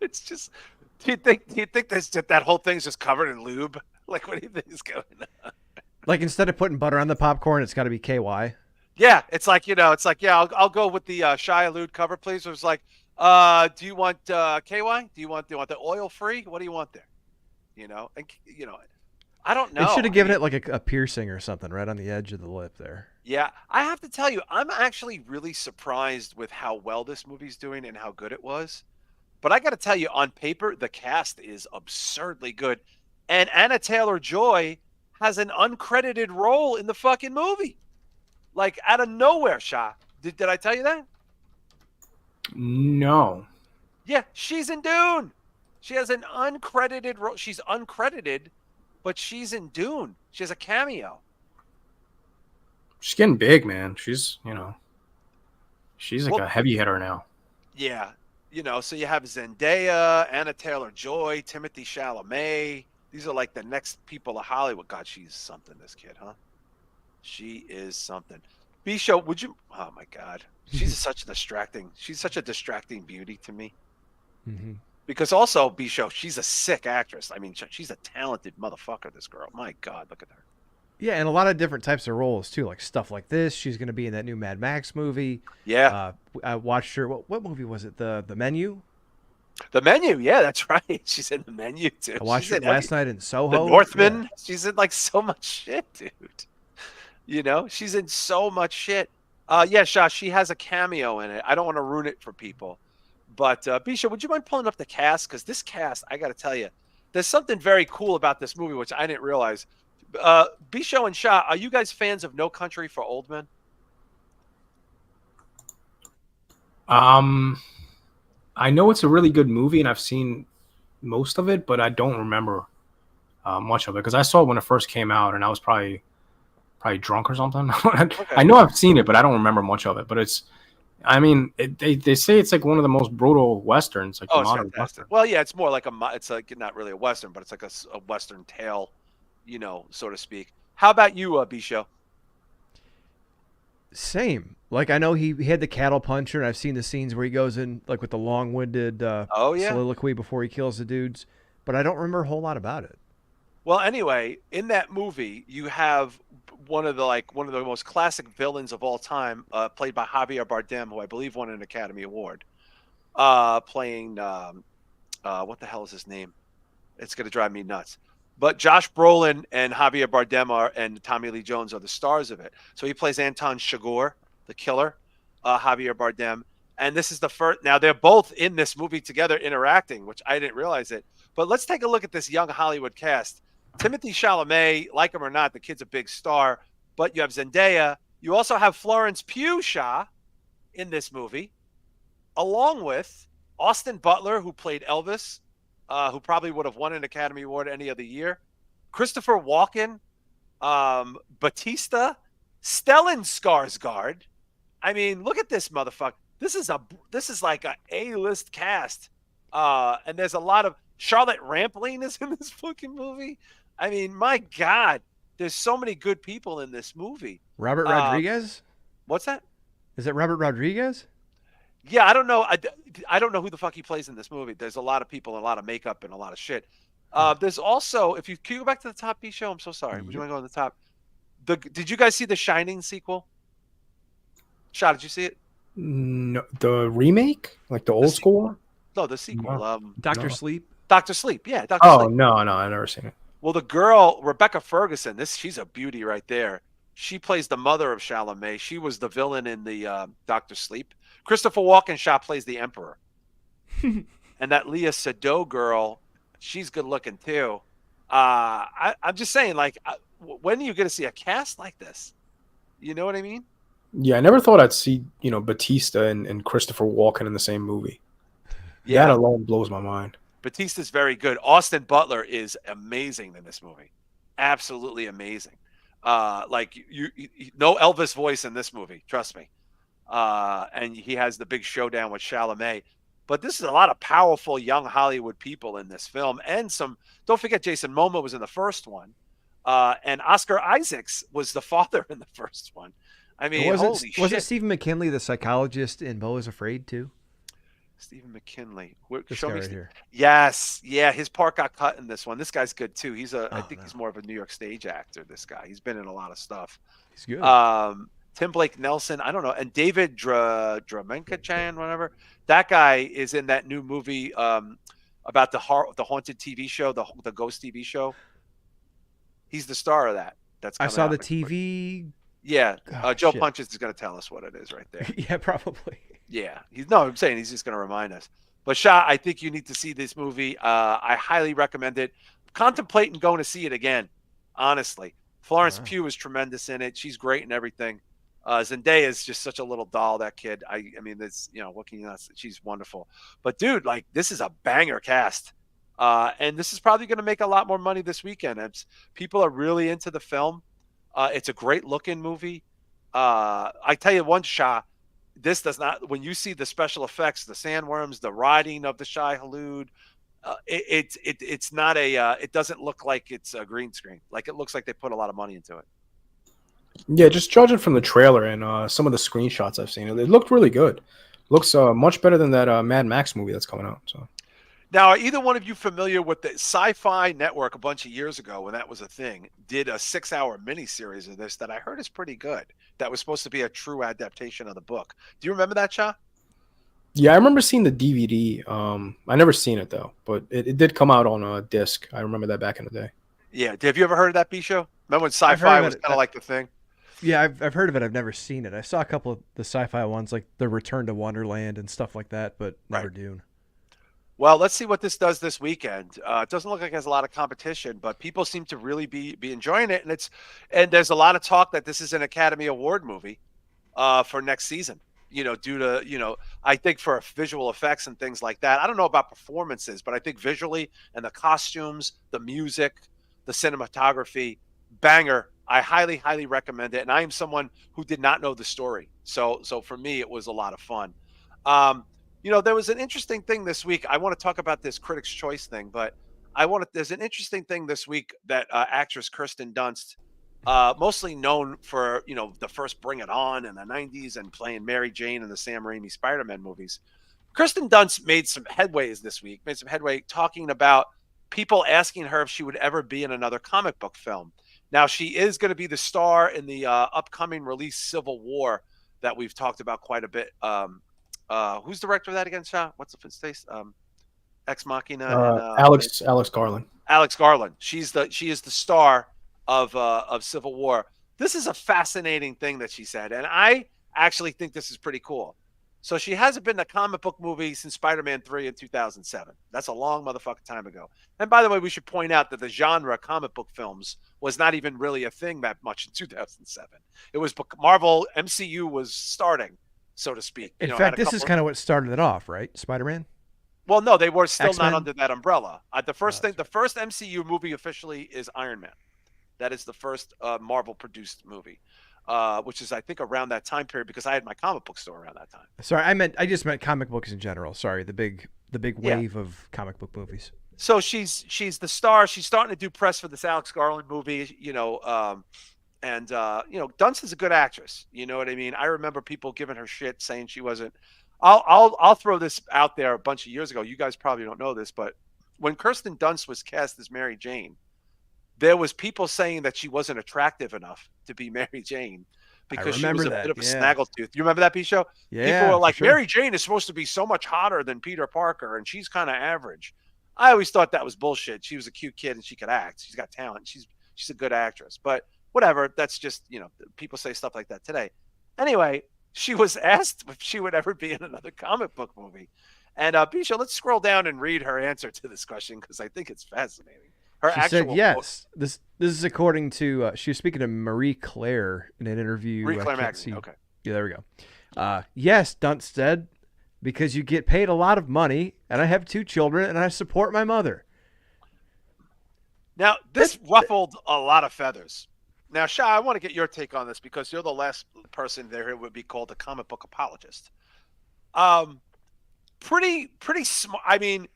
It's just. Do you think that whole thing's just covered in lube? Like, what do you think is going on? Like, instead of putting butter on the popcorn, it's got to be KY. Yeah, it's like, yeah, I'll go with the Shia Lude cover, please. It was like, do you want KY? Do you want the oil free? What do you want there? And I don't know. They should have given it like a piercing or something right on the edge of the lip there. Yeah, I have to tell you, I'm actually really surprised with how well this movie's doing and how good it was. But I got to tell you, on paper, the cast is absurdly good. And Anna Taylor-Joy has an uncredited role in the fucking movie. Like, out of nowhere, Shah. Did I tell you that? No. Yeah, she's in Dune. She has an uncredited role. She's uncredited, but she's in Dune. She has a cameo. She's getting big, man. She's like a heavy hitter now. Yeah. So you have Zendaya, Anna Taylor-Joy, Timothée Chalamet. These are like the next people of Hollywood. God, she's something, this kid, huh? She is something. Bisho, would you? Oh my God, she's such a distracting beauty to me. Mm-hmm. Because also, Bisho, she's a sick actress. I mean, she's a talented motherfucker. This girl, my God, look at her. Yeah, and a lot of different types of roles too, like stuff like this. She's going to be in that new Mad Max movie. Yeah, I watched her. What movie was it? The Menu. The Menu. Yeah, that's right. She's in The Menu too. I watched her last night in Soho. The Northman. Yeah. She's in like so much shit, dude. She's in so much shit. Yeah, Shah, she has a cameo in it. I don't want to ruin it for people. But, Bisha, would you mind pulling up the cast? Because this cast, I got to tell you, there's something very cool about this movie, which I didn't realize. Bisho and Shah, are you guys fans of No Country for Old Men? I know it's a really good movie, and I've seen most of it, but I don't remember much of it because I saw it when it first came out, and I was probably drunk or something. Okay. I know I've seen it, but I don't remember much of it. But they say it's like one of the most brutal westerns, like the modern western. Well, yeah, it's more like it's like not really a western, but it's like a western tale, so to speak. How about you, Bisho? Same. Like, I know he had the cattle puncher, and I've seen the scenes where he goes in like with the long-winded soliloquy before he kills the dudes, but I don't remember a whole lot about it. Well, anyway, in that movie, you have one of the most classic villains of all time, played by Javier Bardem, who I believe won an Academy Award, playing what the hell is his name? It's going to drive me nuts. But Josh Brolin and Javier Bardem and Tommy Lee Jones are the stars of it. So he plays Anton Chigurh, the killer, Javier Bardem. And this is the first. Now, they're both in this movie together interacting, which I didn't realize it. But let's take a look at this young Hollywood cast. Timothée Chalamet, like him or not, the kid's a big star. But you have Zendaya. You also have Florence Pugh, Shah, in this movie, along with Austin Butler, who played Elvis, who probably would have won an Academy Award any other year. Christopher Walken, Batista, Stellan Skarsgård. I mean, look at this motherfucker. This is like a A-list cast. And there's a lot of Charlotte Rampling is in this fucking movie. I mean, my God, there's so many good people in this movie. Robert Rodriguez? What's that? Is it Robert Rodriguez? Yeah, I don't know. I don't know who the fuck he plays in this movie. There's a lot of people and a lot of makeup and a lot of shit. There's also, can you go back to the top B show? I'm so sorry. Would you want to go on the top? Did you guys see the Shining sequel? Shah, did you see it? No, the remake, like the old school one. No, the sequel. No. Dr. Sleep. Dr. Sleep. Yeah, Dr. Sleep. No, I've never seen it. Well, the girl Rebecca Ferguson, she's a beauty right there. She plays the mother of Chalamet. She was the villain in the Dr. Sleep. Christopher Walken plays the Emperor. And that Leah Sado girl, She's good looking too. I'm just saying, like, when are you going to see a cast like this? You know what I mean? Yeah, I never thought I'd see, Batista and Christopher Walken in the same movie. That Yeah. alone blows my mind. Batista's very good. Austin Butler is amazing in this movie. Absolutely amazing. Like no Elvis voice in this movie, trust me. And he has the big showdown with Chalamet. But this is a lot of powerful young Hollywood people in this film, and don't forget Jason Momoa was in the first one, and Oscar Isaacs was the father in the first one. I mean, holy shit! Wasn't Stephen McKinley the psychologist in Beau is Afraid too? Stephen McKinley. This guy right here. Yes, yeah, his part got cut in this one. This guy's good too. I think he's more of a New York stage actor. This guy, he's been in a lot of stuff. He's good. Tim Blake Nelson, I don't know, and David Dramenkachan, whatever. That guy is in that new movie about the haunted TV show, the ghost TV show. He's the star of that. I saw the TV. Yeah, Joe Punches is going to tell us what it is right there. Yeah, probably. Yeah, I'm saying he's just going to remind us. But Shah, I think you need to see this movie. I highly recommend it. Contemplating going to see it again, honestly. Florence Pugh is tremendous in it. She's great in everything. Zendaya is just such a little doll, that kid. I mean, it's, what can you not say? She's wonderful. But dude, like, this is a banger cast. And this is probably going to make a lot more money this weekend. People are really into the film. It's a great looking movie. I tell you one, Shah, this does not, when you see the special effects, the sandworms, the riding of the Shai Hulud, it's not it doesn't look like it's a green screen. Like, it looks like they put a lot of money into it. Yeah, just judging from the trailer and some of the screenshots I've seen, it looked really good. Looks much better than that Mad Max movie that's coming out. So, now, are either one of you familiar with the Sci-Fi Network a bunch of years ago, when that was a thing, did a 6-hour miniseries of this that I heard is pretty good, that was supposed to be a true adaptation of the book? Do you remember that, Shah? Yeah, I remember seeing the DVD. I never seen it though, but it did come out on a disc. I remember that back in the day. Yeah. Have you ever heard of that, B-Show? Remember when Sci-Fi was kind of like the thing? Yeah, I've heard of it. I've never seen it. I saw a couple of the sci-fi ones, like The Return to Wonderland and stuff like that, but never Dune. Well, let's see what this does this weekend. It doesn't look like it has a lot of competition, but people seem to really be enjoying it, and there's a lot of talk that this is an Academy Award movie for next season. Due to I think for visual effects and things like that. I don't know about performances, but I think visually and the costumes, the music, the cinematography, banger. I highly, highly recommend it. And I am someone who did not know the story. So for me, it was a lot of fun. There was an interesting thing this week. I want to talk about this Critics' Choice thing, but there's an interesting thing this week that actress Kirsten Dunst, mostly known for, the first Bring It On in the 90s and playing Mary Jane in the Sam Raimi Spider-Man movies. Kirsten Dunst made some headway talking about people asking her if she would ever be in another comic book film. Now, she is going to be the star in the upcoming release Civil War that we've talked about quite a bit. Who's the director of that again, Shah? What's his face? Ex Machina. Alex Garland. Alex Garland. She is the star of Civil War. This is a fascinating thing that she said, and I actually think this is pretty cool. So she hasn't been in a comic book movie since Spider-Man 3 in 2007. That's a long motherfucking time ago. And by the way, we should point out that the genre comic book films was not even really a thing that much in 2007. It was Marvel MCU was starting, so to speak. In fact, this is kind of what started it off, right? Spider-Man? Well, no, they were still X-Men? not under that umbrella. The first MCU movie officially is Iron Man. That is the first Marvel-produced movie. Which is, I think, around that time period, because I had my comic book store around that time. Sorry, I just meant comic books in general. Sorry, the big wave of comic book movies. So she's the star. She's starting to do press for this Alex Garland movie, Dunst is a good actress. You know what I mean? I remember people giving her shit, saying she wasn't. I'll throw this out there a bunch of years ago. You guys probably don't know this, but when Kirsten Dunst was cast as Mary Jane, there was people saying that she wasn't attractive enough to be Mary Jane because she was a bit of a snaggletooth. You remember that, P-Show? Yeah. People were like, Mary Jane is supposed to be so much hotter than Peter Parker, and she's kind of average. I always thought that was bullshit. She was a cute kid, and she could act. She's got talent. She's a good actress. But whatever. That's just, people say stuff like that today. Anyway, she was asked if she would ever be in another comic book movie. And Bisha, let's scroll down and read her answer to this question because I think it's fascinating. Her She said actual yes. This is according to she was speaking to Marie Claire in an interview. Marie Claire I can't magazine. see. Okay. Yeah, there we go. Yes, Dunst said, because you get paid a lot of money, and I have 2 children, and I support my mother. Now, this ruffled a lot of feathers. Now, Shah, I want to get your take on this because you're the last person there who would be called a comic book apologist. Pretty smart. I mean,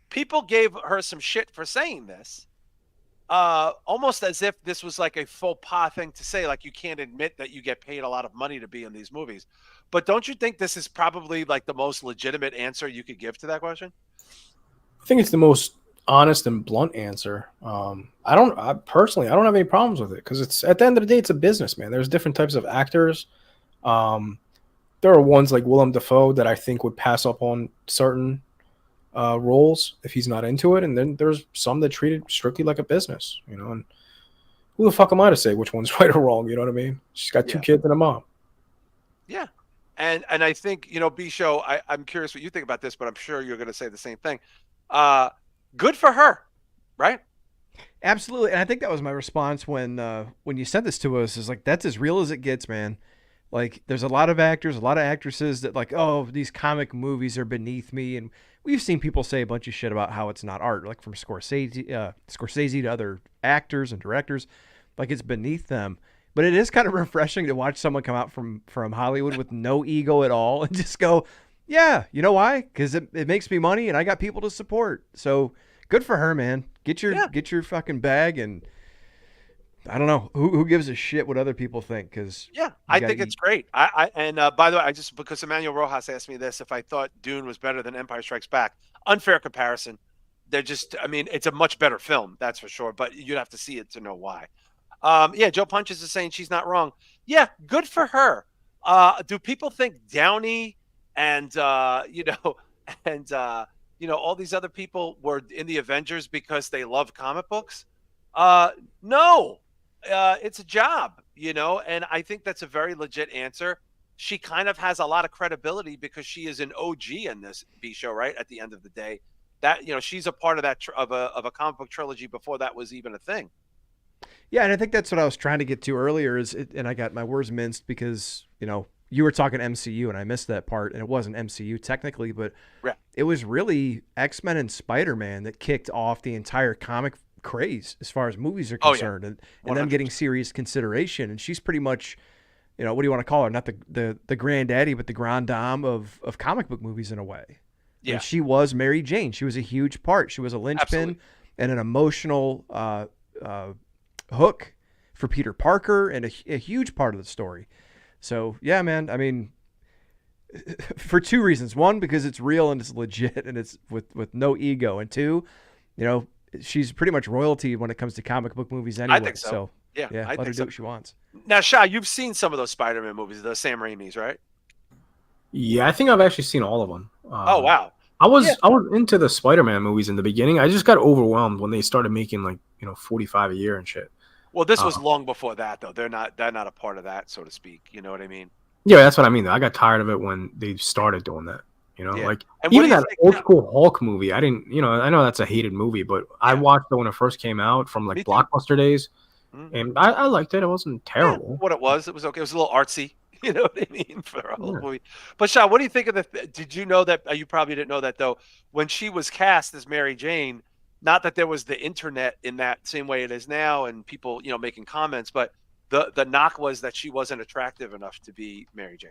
people gave her some shit for saying this. Almost as if this was like a faux pas thing to say, like you can't admit that you get paid a lot of money to be in these movies. But don't you think this is probably like the most legitimate answer you could give to that question? I think it's the most honest and blunt answer. I personally don't have any problems with it because it's at the end of the day, it's a business, man. There's different types of actors. There are ones like Willem Dafoe that I think would pass up on certain roles if he's not into it, and then there's some that treat it strictly like a business, and who the fuck am I to say which one's right or wrong? You know what I mean? She's got 2 kids and a mom. Yeah. And I think, B-Show, I'm curious what you think about this, but I'm sure you're going to say the same thing. Good for her, right? Absolutely. And I think that was my response when you sent this to us, is like, that's as real as it gets, man. Like, there's a lot of actors, a lot of actresses that like, oh, these comic movies are beneath me. And we've seen people say a bunch of shit about how it's not art, like from Scorsese to other actors and directors, like it's beneath them. But it is kind of refreshing to watch someone come out from Hollywood with no ego at all and just go, yeah, you know why? Because it makes me money and I got people to support. So good for her, man. Get your fucking bag, and I don't know who gives a shit what other people think. Because I think it's great. And by the way, because Emmanuel Rojas asked me this, if I thought Dune was better than Empire Strikes Back. Unfair comparison. It's a much better film, that's for sure. But you'd have to see it to know why. Joe Punches is saying she's not wrong. Yeah, good for her. Do people think Downey and all these other people were in the Avengers because they love comic books? No. It's a job, and I think that's a very legit answer. She kind of has a lot of credibility because she is an OG in this B-Show, right? At the end of the day, that she's a part of that of a comic book trilogy before that was even a thing. Yeah, and I think that's what I was trying to get to earlier. And I got my words minced because you were talking MCU and I missed that part, and it wasn't MCU technically, but it was really X-Men and Spider-Man that kicked off the entire comic craze as far as movies are concerned, and them getting serious consideration. And she's pretty much, what do you want to call her? Not the granddaddy, but the grand dame of comic book movies in a way. Yeah, and she was Mary Jane. She was a huge part. She was a linchpin and an emotional hook for Peter Parker and a huge part of the story. So yeah, man. I mean, for 2 reasons: one, because it's real and it's legit and it's with no ego, and 2, she's pretty much royalty when it comes to comic book movies anyway. I think so. Yeah, let her do what she wants. Now, Shah, you've seen some of those Spider-Man movies, the Sam Raimi's, right? Yeah, I think I've actually seen all of them. Oh wow! I was into the Spider-Man movies in the beginning. I just got overwhelmed when they started making 45 a year and shit. Well, this was long before that, though. They're not a part of that, so to speak. You know what I mean? Yeah, that's what I mean. I got tired of it when they started doing that. Like and even that old school Hulk movie. I didn't, I know that's a hated movie, but I watched it when it first came out from Blockbuster days, and I liked it. It wasn't terrible. What it was okay. It was a little artsy. You know what I mean, for a whole movie. But Shah, what do you think of did you know that? You probably didn't know that though. When she was cast as Mary Jane, not that there was the internet in that same way it is now, and people making comments, but the knock was that she wasn't attractive enough to be Mary Jane.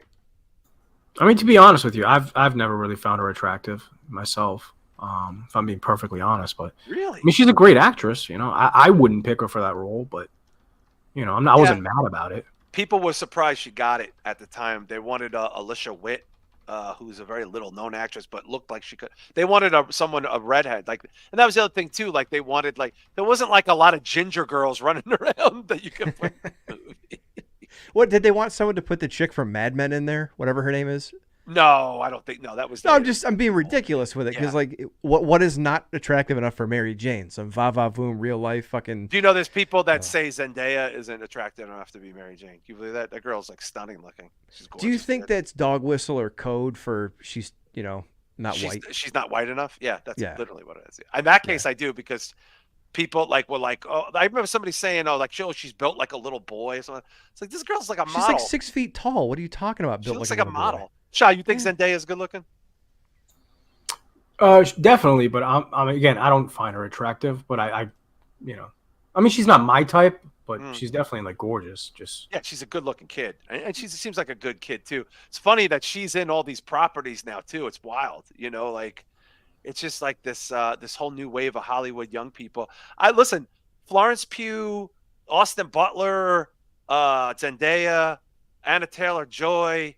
I mean, to be honest with you, I've never really found her attractive myself. If I'm being perfectly honest, but really, I mean, she's a great actress. I wouldn't pick her for that role, but I wasn't mad about it. People were surprised she got it at the time. They wanted Alicia Witt, who's a very little known actress, but looked like she could. They wanted a redhead, and that was the other thing too. Like they wanted, there wasn't a lot of ginger girls running around that you could put in the movie. What did they want someone to put the chick from Mad Men in there? Whatever her name is. No, I don't think. No, that was. No, I'm being ridiculous with it because what is not attractive enough for Mary Jane? Some va-va-voom, real life fucking. Do you know there's people that say Zendaya isn't attractive enough to be Mary Jane? Can you believe that? That girl's stunning looking. She's gorgeous. Do you think that's dog whistle or code for she's not white. She's not white enough. Yeah, that's Yeah. literally what it is. In that Yeah. case, I do, because people were like, oh, I remember somebody saying, oh, like, she's built like a little boy or something. It's like, this girl's like a She's like model. 6 feet tall. What are you talking about? She Built looks like like a a little boy. model. Shah, you think Yeah. Zendaya is good looking? Definitely, but I'm again, I don't find her attractive, but I I mean, she's not my type, but she's definitely like gorgeous. Just Yeah, she's a good looking kid, and she seems like a good kid too. It's funny that she's in all these properties now too. It's wild, like it's just like this whole new wave of Hollywood young people. I listen, Florence Pugh, Austin Butler, Zendaya, Anna Taylor-Joy.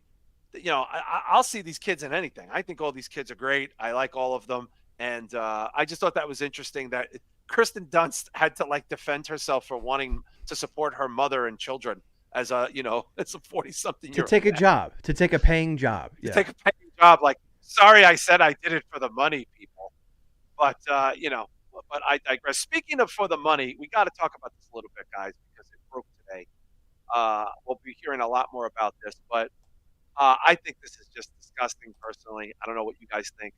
I'll see these kids in anything. I think all these kids are great. I like all of them, and I just thought that was interesting that Kirsten Dunst had to like defend herself for wanting to support her mother and children as a as a 40-something year To take a job, to take a paying job. to take a paying job. Like, sorry, I said I did it for the money, people. But but I digress. Speaking of for the money, we got to talk about this a little bit, guys, because it broke today. We'll be hearing a lot more about this, but I think this is just disgusting. Personally, I don't know what you guys think.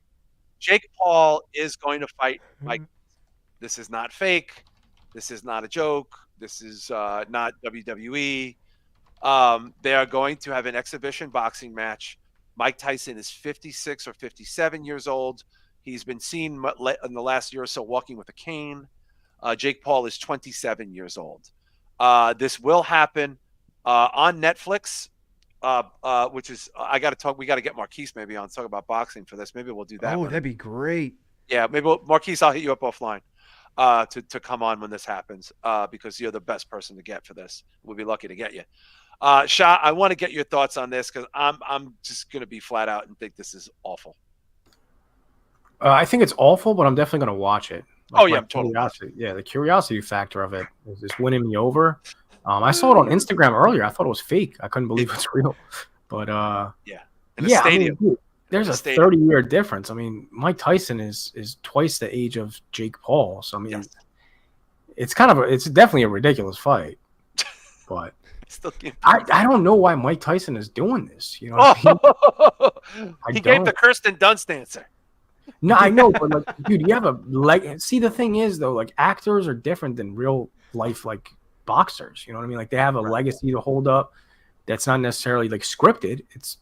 Jake Paul is going to fight Mike. This is not fake. This is not a joke. This is not WWE. They are going to have an exhibition boxing match. Mike Tyson is 56 or 57 years old. He's been seen in the last year or so walking with a cane. Jake Paul is 27 years old. This will happen on Netflix, which is we got to get Marquise maybe on to talk about boxing for this. Maybe we'll do that. Oh, that'd be great. Yeah, maybe Marquise, I'll hit you up offline to come on when this happens because you're the best person to get for this. We'll be lucky to get you. Shah, I want to get your thoughts on this because I'm just going to be flat out and think this is awful. I think it's awful, but I'm definitely going to watch it. I'm totally curiosity. Yeah, the curiosity factor of it is winning me over. I saw it on Instagram earlier. I thought it was fake. I couldn't believe it's real. But in a stadium. I mean, there's a 30-year difference. I mean, Mike Tyson is twice the age of Jake Paul. So I mean, it's definitely a ridiculous fight. But I don't know why Mike Tyson is doing this. You know, what he gave the Kirsten Dunst answer. No, I know, but like, dude, you have a see, the thing is though, like actors are different than real life like boxers. You know what I mean? Like they have a legacy to hold up that's not necessarily like scripted. It's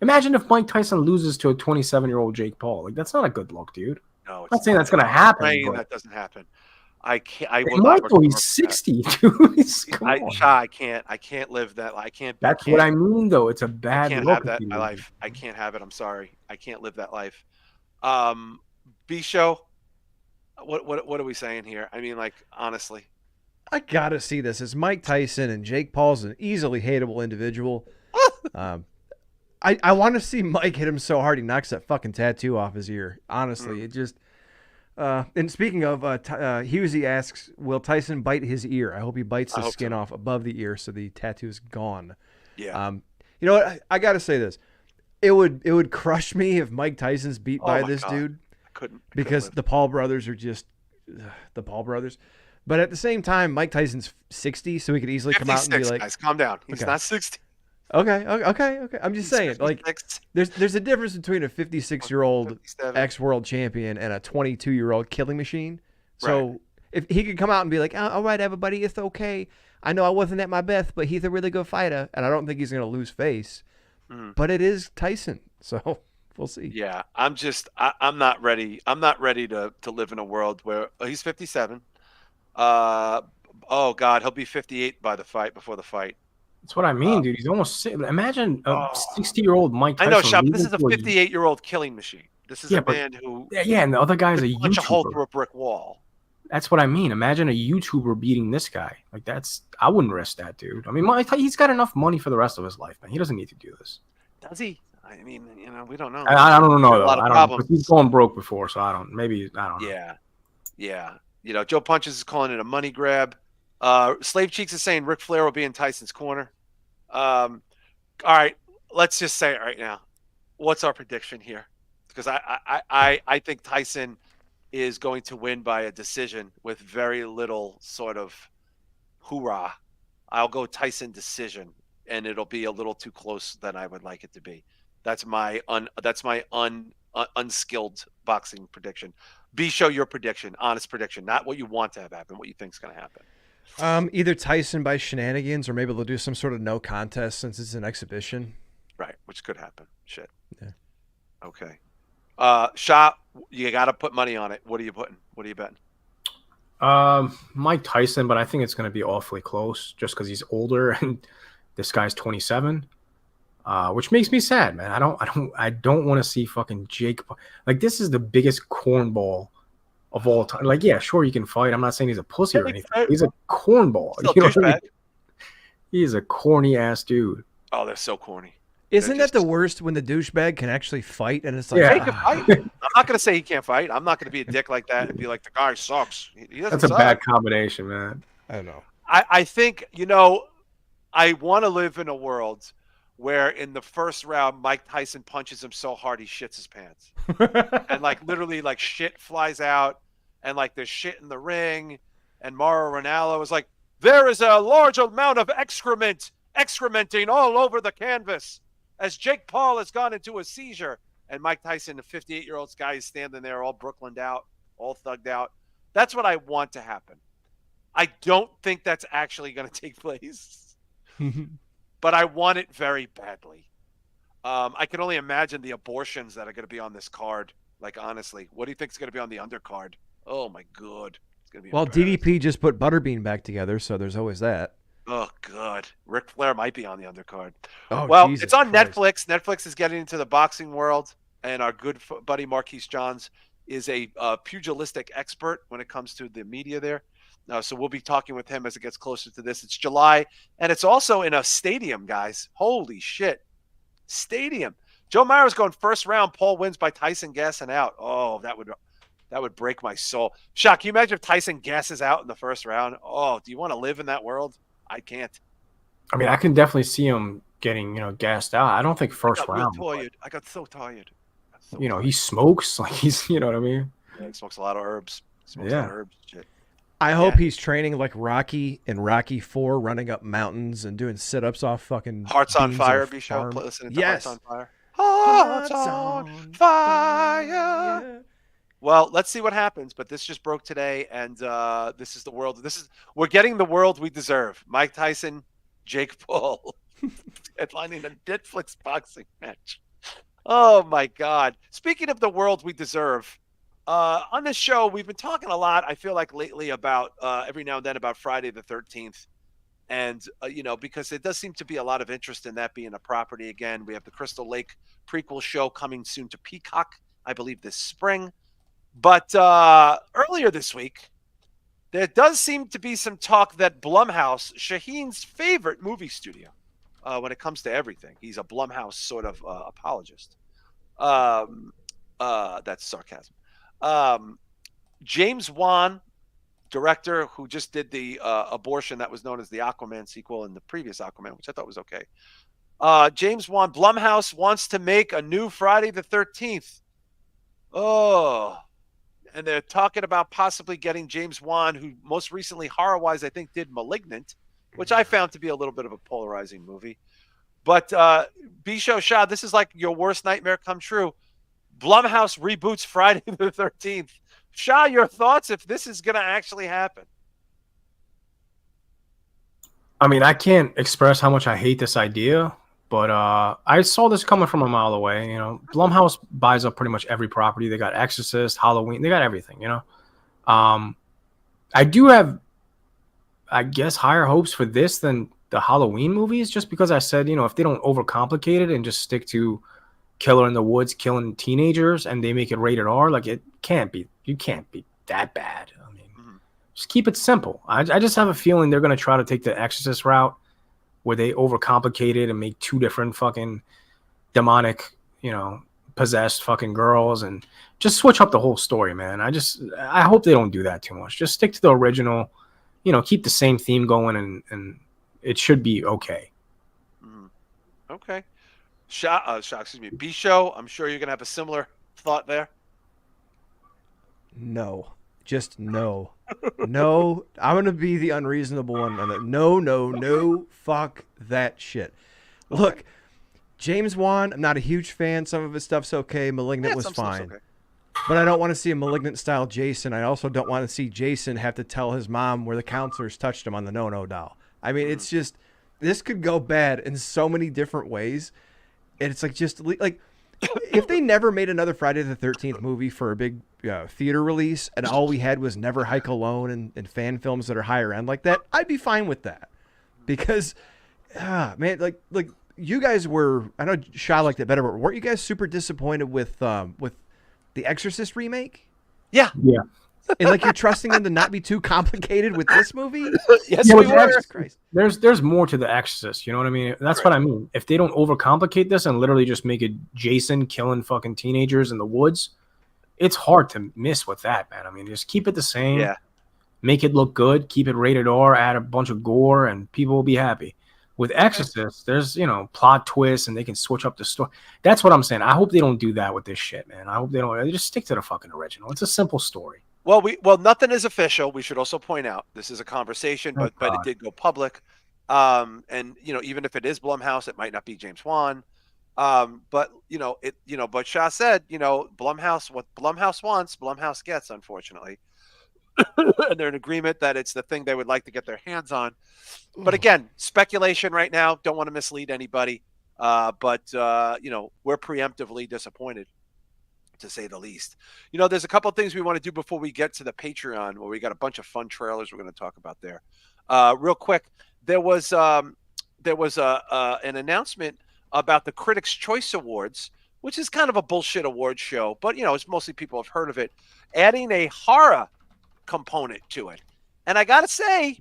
Imagine if Mike Tyson loses to a 27-year-old Jake Paul. Like that's not a good look, dude. No, I'm not saying that's gonna happen. That doesn't happen. I can't. Michael, he's 60, dude. I can't live that. I can't. That's what I mean, though. It's a bad. I can't have that in my life. I can't have it. I'm sorry. I can't live that life. B show. What are we saying here? I mean, like honestly, I gotta see this. It's Mike Tyson and Jake Paul's an easily hateable individual. I want to see Mike hit him so hard he knocks that fucking tattoo off his ear. Honestly, it just. And speaking of, Husey asks, will Tyson bite his ear? I hope he bites the skin off above the ear so the tattoo is gone. Yeah. You know what? I got to say this. It would crush me if Mike Tyson's beat by this dude. I couldn't. Because the Paul brothers are just the Paul brothers. But at the same time, Mike Tyson's 60, so he could easily come out and be like, guys, calm down. He's not 60. Okay. I'm just saying, 56. Like, there's a difference between a 56-year-old ex-world champion and a 22-year-old killing machine. So if he could come out and be like, all right, everybody, it's okay. I know I wasn't at my best, but he's a really good fighter, and I don't think he's going to lose face. But it is Tyson, so we'll see. Yeah, I'm not ready. I'm not ready to live in a world where he's 57. Oh God, he'll be 58 before the fight. That's what I mean, dude. He's almost. Imagine a 60-year-old Mike Tyson. I know, Shop. This is a 58-year-old killing machine. This is a man who. Yeah, and the other guy's a YouTuber. Punch a hole through a brick wall. That's what I mean. Imagine a YouTuber beating this guy. Like I wouldn't risk that, dude. I mean, he's got enough money for the rest of his life, man. He doesn't need to do this. Does he? I mean, we don't know. I don't know. Though. A lot of problems. He's going broke before, so I don't know. Yeah. Joe Punches is calling it a money grab. Slave Cheeks is saying Ric Flair will be in Tyson's corner. All right, let's just say it right now. What's our prediction here? Because I think Tyson is going to win by a decision with very little sort of hoorah. I'll go Tyson decision, and it'll be a little too close than I would like it to be. That's my unskilled boxing prediction. B, show your prediction, honest prediction, not what you want to have happen, what you think's going to happen. Either Tyson by shenanigans, or maybe they'll do some sort of no contest since it's an exhibition. Right, which could happen. Shit. Yeah. Okay. Shah, you got to put money on it. What are you putting? What are you betting? Mike Tyson, but I think it's going to be awfully close just because he's older and this guy's 27. Which makes me sad, man. I don't want to see fucking Jake. Like, this is the biggest cornball of all time. Like, yeah, sure, you can fight. I'm not saying he's a pussy or anything. He's a cornball. Still You know what I douchebag. mean? He's a corny ass dude. Oh, they're so corny. Isn't that the worst when the douchebag can actually fight and it's like, Yeah. He can fight. I'm not going to say he can't fight. I'm not going to be a dick like that and be like, the guy sucks. He doesn't That's a suck. bad combination, man. I don't know. I think, I want to live in a world where in the first round, Mike Tyson punches him so hard he shits his pants. And like literally like shit flies out and like there's shit in the ring. And Mauro Ranallo is like, there is a large amount of excrementing all over the canvas as Jake Paul has gone into a seizure. And Mike Tyson, the 58-year-old guy, is standing there all Brooklyned out, all thugged out. That's what I want to happen. I don't think that's actually going to take place, but I want it very badly. I can only imagine the abortions that are going to be on this card. Like, honestly, what do you think is going to be on the undercard? Oh, my God. It's going to be Well, embarrassing. DDP just put Butterbean back together, so there's always that. Oh, God. Ric Flair might be on the undercard. Oh, Well, Jesus it's on Christ. Netflix. Netflix is getting into the boxing world, and our good buddy Marquise Johns is a pugilistic expert when it comes to the media there. So we'll be talking with him as it gets closer to this. It's July, and it's also in a stadium, guys. Holy shit. Stadium. Joe Myers going first round. Paul wins by Tyson gassing out. Oh, that would break my soul. Shah, can you imagine if Tyson gasses out in the first round? Oh, do you want to live in that world? I can't. I mean, I can definitely see him getting, gassed out. I don't think first I got real round. tired. I got so tired. He smokes. Like, he's, you know what I mean? Yeah, he smokes a lot of herbs. Smokes a Yeah. lot of herbs. Shit. I hope he's training like Rocky in Rocky 4, running up mountains and doing sit-ups off fucking Hearts on beams Fire, of be sure farm. listening to Yes. Hearts on Fire. Hearts on Fire. Well, let's see what happens. But this just broke today, and this is the world. We're getting the world we deserve. Mike Tyson, Jake Paul, headlining a Netflix boxing match. Oh my God! Speaking of the world we deserve, on this show we've been talking a lot. I feel like lately about every now and then about Friday the 13th. And, because there does seem to be a lot of interest in that being a property again. We have the Crystal Lake prequel show coming soon to Peacock, I believe this spring. But earlier this week, there does seem to be some talk that Blumhouse, Shaheen's favorite movie studio, when it comes to everything, he's a Blumhouse sort of apologist. That's sarcasm. James Wan, director who just did the abortion that was known as the Aquaman sequel and the previous Aquaman, which I thought was okay. James Wan, Blumhouse wants to make a new Friday the 13th. Oh, and they're talking about possibly getting James Wan, who most recently, horror-wise, I think did Malignant, which I found to be a little bit of a polarizing movie. But Bisho Shah, this is like your worst nightmare come true. Blumhouse reboots Friday the 13th. Shah, your thoughts if this is going to actually happen? I mean, I can't express how much I hate this idea, but I saw this coming from a mile away. Blumhouse buys up pretty much every property. They got Exorcist, Halloween, they got everything. I do have, I guess, higher hopes for this than the Halloween movies, just because I said, if they don't overcomplicate it and just stick to killer in the woods killing teenagers and they make it rated R, like you can't be that bad. I mean, just keep it simple. I just have a feeling they're going to try to take the Exorcist route where they overcomplicate it and make two different fucking demonic, possessed fucking girls and just switch up the whole story, man. I hope they don't do that too much. Just stick to the original, keep the same theme going and it should be okay. Okay. Shah, excuse me, B-Show, I'm sure you're going to have a similar thought there. No. Just no. No. I'm going to be the unreasonable one on that. No. Fuck that shit. Look, James Wan, I'm not a huge fan. Some of his stuff's okay. Malignant was some stuff's fine. okay. But I don't want to see a Malignant style Jason. I also don't want to see Jason have to tell his mom where the counselors touched him on the no-no doll. I mean, it's just, this could go bad in so many different ways. And it's like, just like, if they never made another Friday the 13th movie for a big theater release and all we had was Never Hike Alone and fan films that are higher end like that, I'd be fine with that. Because, man, like you guys were, I know Shah liked it better, but weren't you guys super disappointed with the Exorcist remake? Yeah. And like, you're trusting them to not be too complicated with this movie? Yes, we were. Christ. There's more to the Exorcist. You know what I mean? That's what I mean. If they don't overcomplicate this and literally just make it Jason killing fucking teenagers in the woods, it's hard to miss with that, man. I mean, just keep it the same. Yeah. Make it look good. Keep it rated R. Add a bunch of gore, and people will be happy. With Exorcist, there's plot twists, and they can switch up the story. That's what I'm saying. I hope they don't do that with this shit, man. I hope they don't. They just stick to the fucking original. It's a simple story. Well, nothing is official. We should also point out this is a conversation, but it did go public. And even if it is Blumhouse, it might not be James Wan. But Shah said, Blumhouse, what Blumhouse wants, Blumhouse gets, unfortunately. And they're in agreement that it's the thing they would like to get their hands on. But again, speculation right now. Don't want to mislead anybody. But we're preemptively disappointed, to say the least. There's a couple of things we want to do before we get to the Patreon, where we got a bunch of fun trailers we're going to talk about there. Real quick, there was an announcement about the Critics' Choice Awards, which is kind of a bullshit award show, but it's mostly people have heard of it, adding a horror component to it. And I gotta say,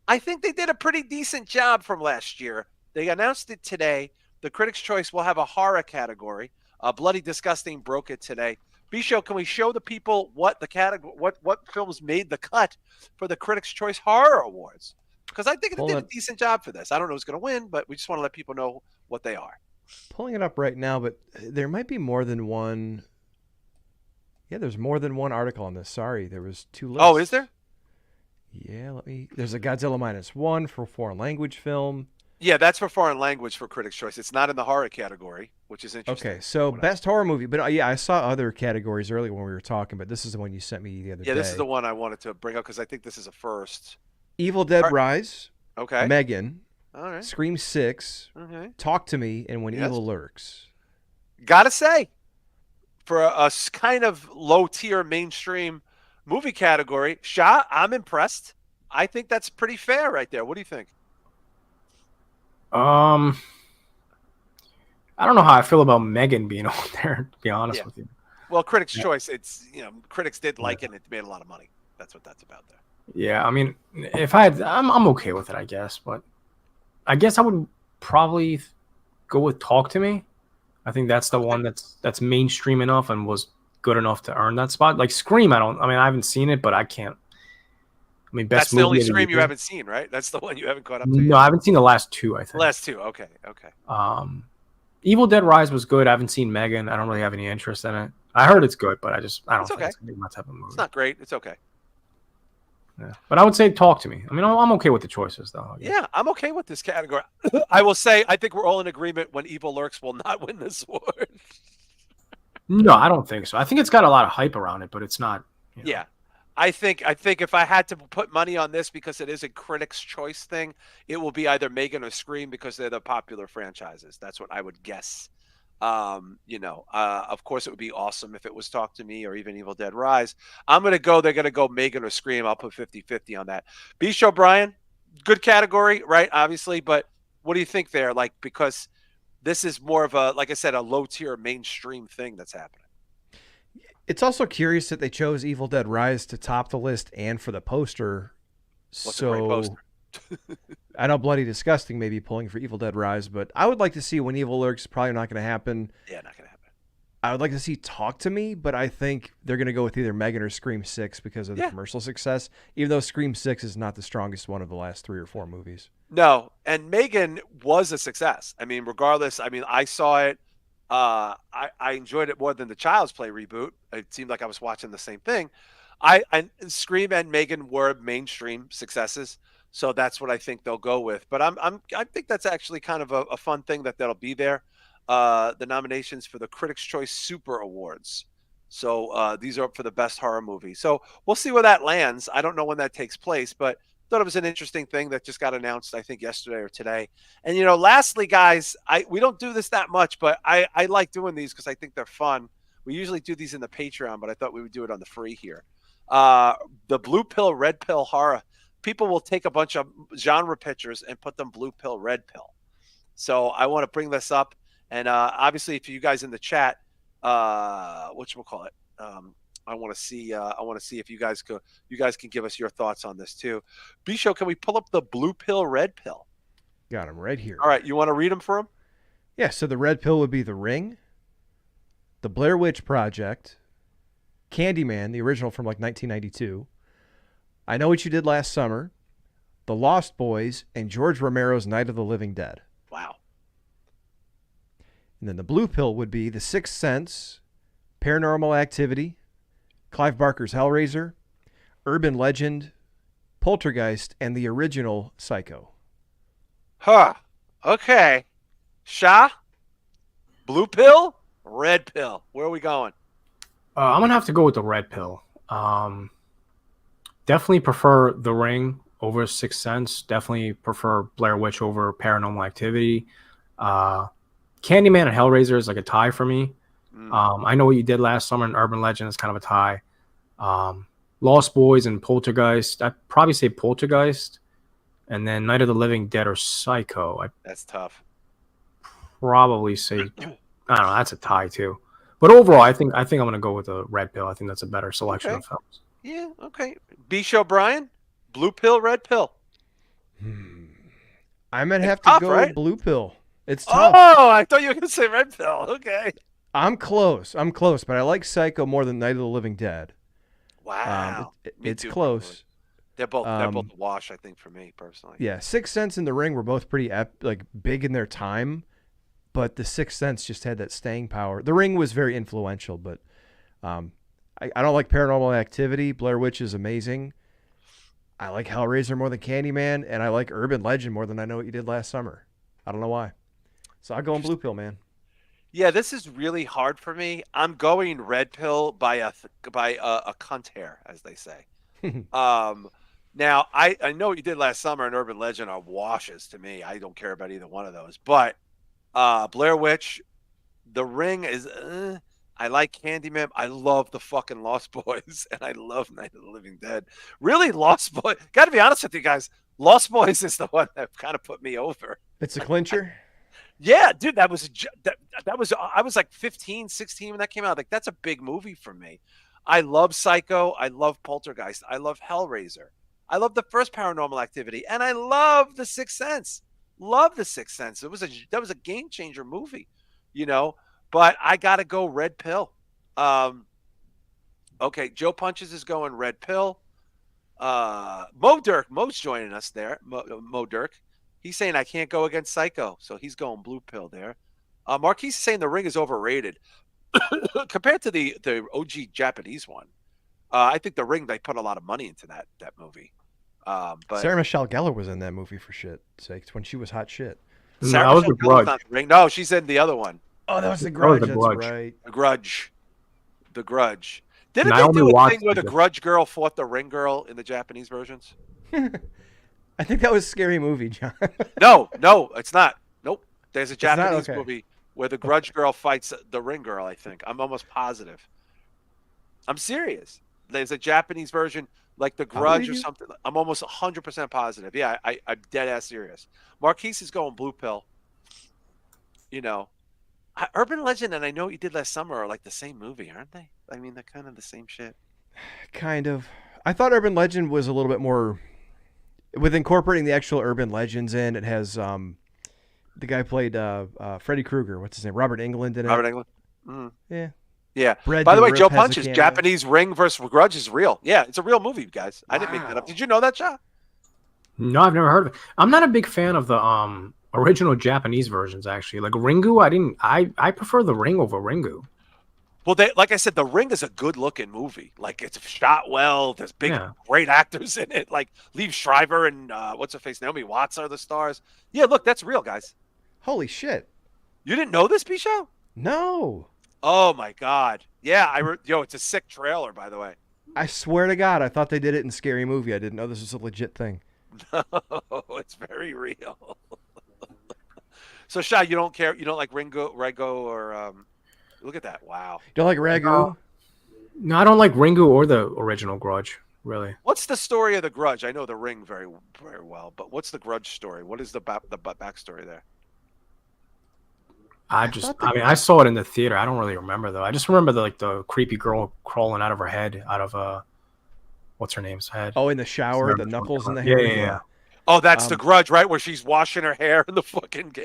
I think they did a pretty decent job from last year. They announced it today. The Critics' Choice will have a horror category. Bloody Disgusting broke it today. B-Show, can we show the people what the category, what films made the cut for the Critics' Choice Horror Awards? Because I think they did a decent job for this. I don't know who's going to win, but we just want to let people know what they are. Pulling it up right now, but there might be more than one. Yeah, there's more than one article on this. Sorry, there was 2 lists. Oh, is there? Yeah, there's a Godzilla -1 for foreign language film. Yeah, that's for foreign language for Critics' Choice. It's not in the horror category, which is interesting. Okay, so best horror movie. But I saw other categories earlier when we were talking, but this is the one you sent me the other day. Yeah, this is the one I wanted to bring up because I think this is a first. Evil Dead Rise. Okay. Megan. All right. Scream 6. Okay. Talk to Me, and When Evil Lurks. Gotta say, for a kind of low-tier mainstream movie category, Shah, I'm impressed. I think that's pretty fair right there. What do you think? I don't know how I feel about Megan being on there, to be honest with you. Well, Critics' Choice, it's, critics did like it, and it made a lot of money. That's what that's about there. Yeah, I mean, if I'm okay with it, I guess, but I guess I would probably go with Talk to Me. I think that's the one that's mainstream enough and was good enough to earn that spot. Like Scream, I haven't seen it, but I can't. I mean, best that's the only movie Scream you haven't seen, right? That's the one you haven't caught up to. No, I haven't seen the last 2, I think. Last 2, okay. Evil Dead Rise was good. I haven't seen Megan. I don't really have any interest in it. I heard it's good, but I don't think it's gonna be my type of movie. It's not great. It's okay. Yeah. But I would say Talk to Me. I mean, I'm okay with the choices, though. Yeah, I'm okay with this category. I will say, I think we're all in agreement When Evil Lurks will not win this award. No, I don't think so. I think it's got a lot of hype around it, but it's not. Yeah. I think if I had to put money on this because it is a Critics' Choice thing, it will be either Megan or Scream because they're the popular franchises. That's what I would guess. Of course, it would be awesome if it was Talk to Me or even Evil Dead Rise. They're going to go Megan or Scream. I'll put 50-50 on that. B-Show Brian, good category, right? Obviously, but what do you think there? Like, because this is more of a, like I said, a low-tier mainstream thing that's happening. It's also curious that they chose Evil Dead Rise to top the list and for the poster. What's a great poster? I know Bloody Disgusting may be pulling for Evil Dead Rise, but I would like to see When Evil Lurks. Probably not going to happen. Yeah, not going to happen. I would like to see Talk to Me, but I think they're going to go with either Megan or Scream 6 because of the commercial success, even though Scream 6 is not the strongest one of the last 3 or 4 movies. No, and Megan was a success. I mean, regardless, I saw it. I enjoyed it more than the Child's Play reboot. It seemed like I was watching the same thing. Scream and Megan were mainstream successes, so that's what I think they'll go with. But I think that's actually kind of a fun thing that'll be there. the nominations for the Critics' Choice Super Awards. So these are up for the best horror movie. So we'll see where that lands. I don't know when that takes place, but thought it was an interesting thing that just got announced, I think, yesterday or today. And, lastly, guys, we don't do this that much, but I like doing these because I think they're fun. We usually do these in the Patreon, but I thought we would do it on the free here. The blue pill, red pill horror. People will take a bunch of genre pictures and put them blue pill, red pill. So I want to bring this up. And obviously, if you guys in the chat, whatchamacallit, I want to see if you guys can give us your thoughts on this too. B-Show, can we pull up the blue pill, red pill? Got them right here. All right, you want to read them for him? Yeah, so the red pill would be The Ring, The Blair Witch Project, Candyman, the original from like 1992, I Know What You Did Last Summer, The Lost Boys, and George Romero's Night of the Living Dead. Wow. And then the blue pill would be The Sixth Sense, Paranormal Activity, Clive Barker's Hellraiser, Urban Legend, Poltergeist, and the original Psycho. Huh. Okay. Shah? Blue pill? Red pill? Where are we going? I'm going to have to go with the red pill. Definitely prefer The Ring over Sixth Sense. Definitely prefer Blair Witch over Paranormal Activity. Candyman and Hellraiser is like a tie for me. I Know What You Did Last Summer and Urban Legend is kind of a tie. Lost Boys and Poltergeist. I'd probably say Poltergeist. And then Night of the Living Dead or Psycho. That's tough. Probably say, I don't know, that's a tie too. But overall, I think I'm going to go with the red pill. I think that's a better selection of films. Yeah, okay. B-Show Brian? Blue pill, red pill? I might have to go right? blue pill. It's tough. Oh, I thought you were going to say red pill. Okay. I'm close, but I like Psycho more than Night of the Living Dead. Wow. It's close. They're both a wash, I think, for me personally. Yeah, Sixth Sense and The Ring were both pretty big in their time, but The Sixth Sense just had that staying power. The Ring was very influential, but I don't like Paranormal Activity. Blair Witch is amazing. I like Hellraiser more than Candyman, and I like Urban Legend more than I Know What You Did Last Summer. I don't know why. So I'll go in blue pill, man. Yeah, this is really hard for me. I'm going red pill by a cunt hair, as they say. Now I Know What You Did Last Summer and Urban Legend are washes to me. I don't care about either one of those. But Blair Witch, The Ring is. I like Candyman. I love the fucking Lost Boys, and I love Night of the Living Dead. Really, Lost Boys. Got to be honest with you guys. Lost Boys is the one that kind of put me over. It's a clincher. Yeah, dude, that was I was like 15, 16 when that came out. Like, that's a big movie for me. I love Psycho. I love Poltergeist. I love Hellraiser. I love the first Paranormal Activity, and I love The Sixth Sense. Love The Sixth Sense. That was a game changer movie, But I gotta go red pill. Okay, Joe Punches is going red pill. Mo's joining us there. Mo Dirk. He's saying I can't go against Psycho, so he's going blue pill there. Marquise is saying The Ring is overrated compared to the OG Japanese one. I think The Ring, they put a lot of money into that movie. But Sarah Michelle Gellar was in that movie for shit's sakes when she was hot shit. Sarah Michelle Gellar's not The Ring. No, she's in the other one. Oh, that was The Grudge. That's right. The Grudge. Didn't they do a thing where the Grudge girl fought the Ring girl in the Japanese versions? I think that was a scary movie, John. No, it's not. Nope. There's a Japanese movie where the Grudge girl fights the Ring girl, I think. I'm almost positive. I'm serious. There's a Japanese version like The Grudge or something. I'm almost 100% positive. Yeah, I'm dead ass serious. Marquise is going blue pill. Urban Legend and I Know What You Did Last Summer are like the same movie, aren't they? I mean, they're kind of the same shit. Kind of. I thought Urban Legend was a little bit more with incorporating the actual urban legends in. It has the guy played Freddy Krueger. What's his name? Robert Englund in it. Robert Englund. Mm-hmm. Yeah. By the way, Joe Punch's Japanese Ring versus Grudge is real. Yeah, it's a real movie, guys. I didn't make that up. Did you know that, Shah? No, I've never heard of it. I'm not a big fan of the original Japanese versions, actually. Like Ringu, I prefer The Ring over Ringu. Well, like I said, The Ring is a good-looking movie. Like, it's shot well. There's great actors in it. Like, Liev Schreiber and what's her face, Naomi Watts are the stars. Yeah, look, that's real, guys. Holy shit! You didn't know this, Bisho? No. Oh my God. Yeah, yo, it's a sick trailer, by the way. I swear to God, I thought they did it in Scary Movie. I didn't know this was a legit thing. No, it's very real. So Shah, you don't care? You don't like Rego, or look at that. Wow. You don't like Ragu? No, I don't like Ringu or the original Grudge, really. What's the story of the Grudge? I know the Ring very, very well, but what's the Grudge story? What is the backstory there? I mean, I saw it in the theater. I don't really remember though. I just remember the creepy girl crawling out of her head, out of what's her name's head. Oh, in the shower, the knuckles in the hair. Yeah. Oh, that's the Grudge, right? Where she's washing her hair in the fucking.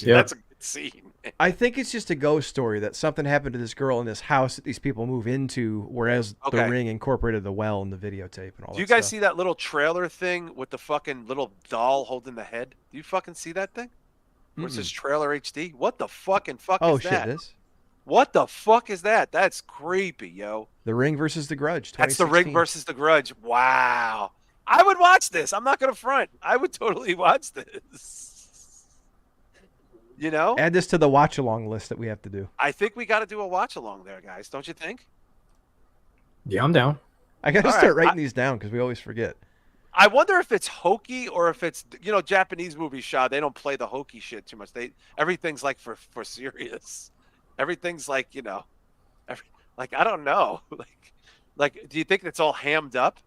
That's a good scene. I think it's just a ghost story that something happened to this girl in this house that these people move into, whereas the Ring incorporated the well in the videotape and all that. Do you guys see that little trailer thing with the fucking little doll holding the head? Do you fucking see that thing? What's this trailer HD? What the fuck is that? Oh shit, this? What the fuck is that? That's creepy, yo. The Ring versus the Grudge. That's the Ring versus the Grudge. Wow. I would watch this. I'm not gonna front. I would totally watch this. You know? Add this to the watch along list that we have to do. I think we got to do a watch along there, guys. Don't you think? Yeah, I'm down. I got to start writing these down because we always forget. I wonder if it's hokey or if it's, Japanese movies, Shah, they don't play the hokey shit too much. Everything's like for serious. Everything's like, I don't know. Like, do you think it's all hammed up?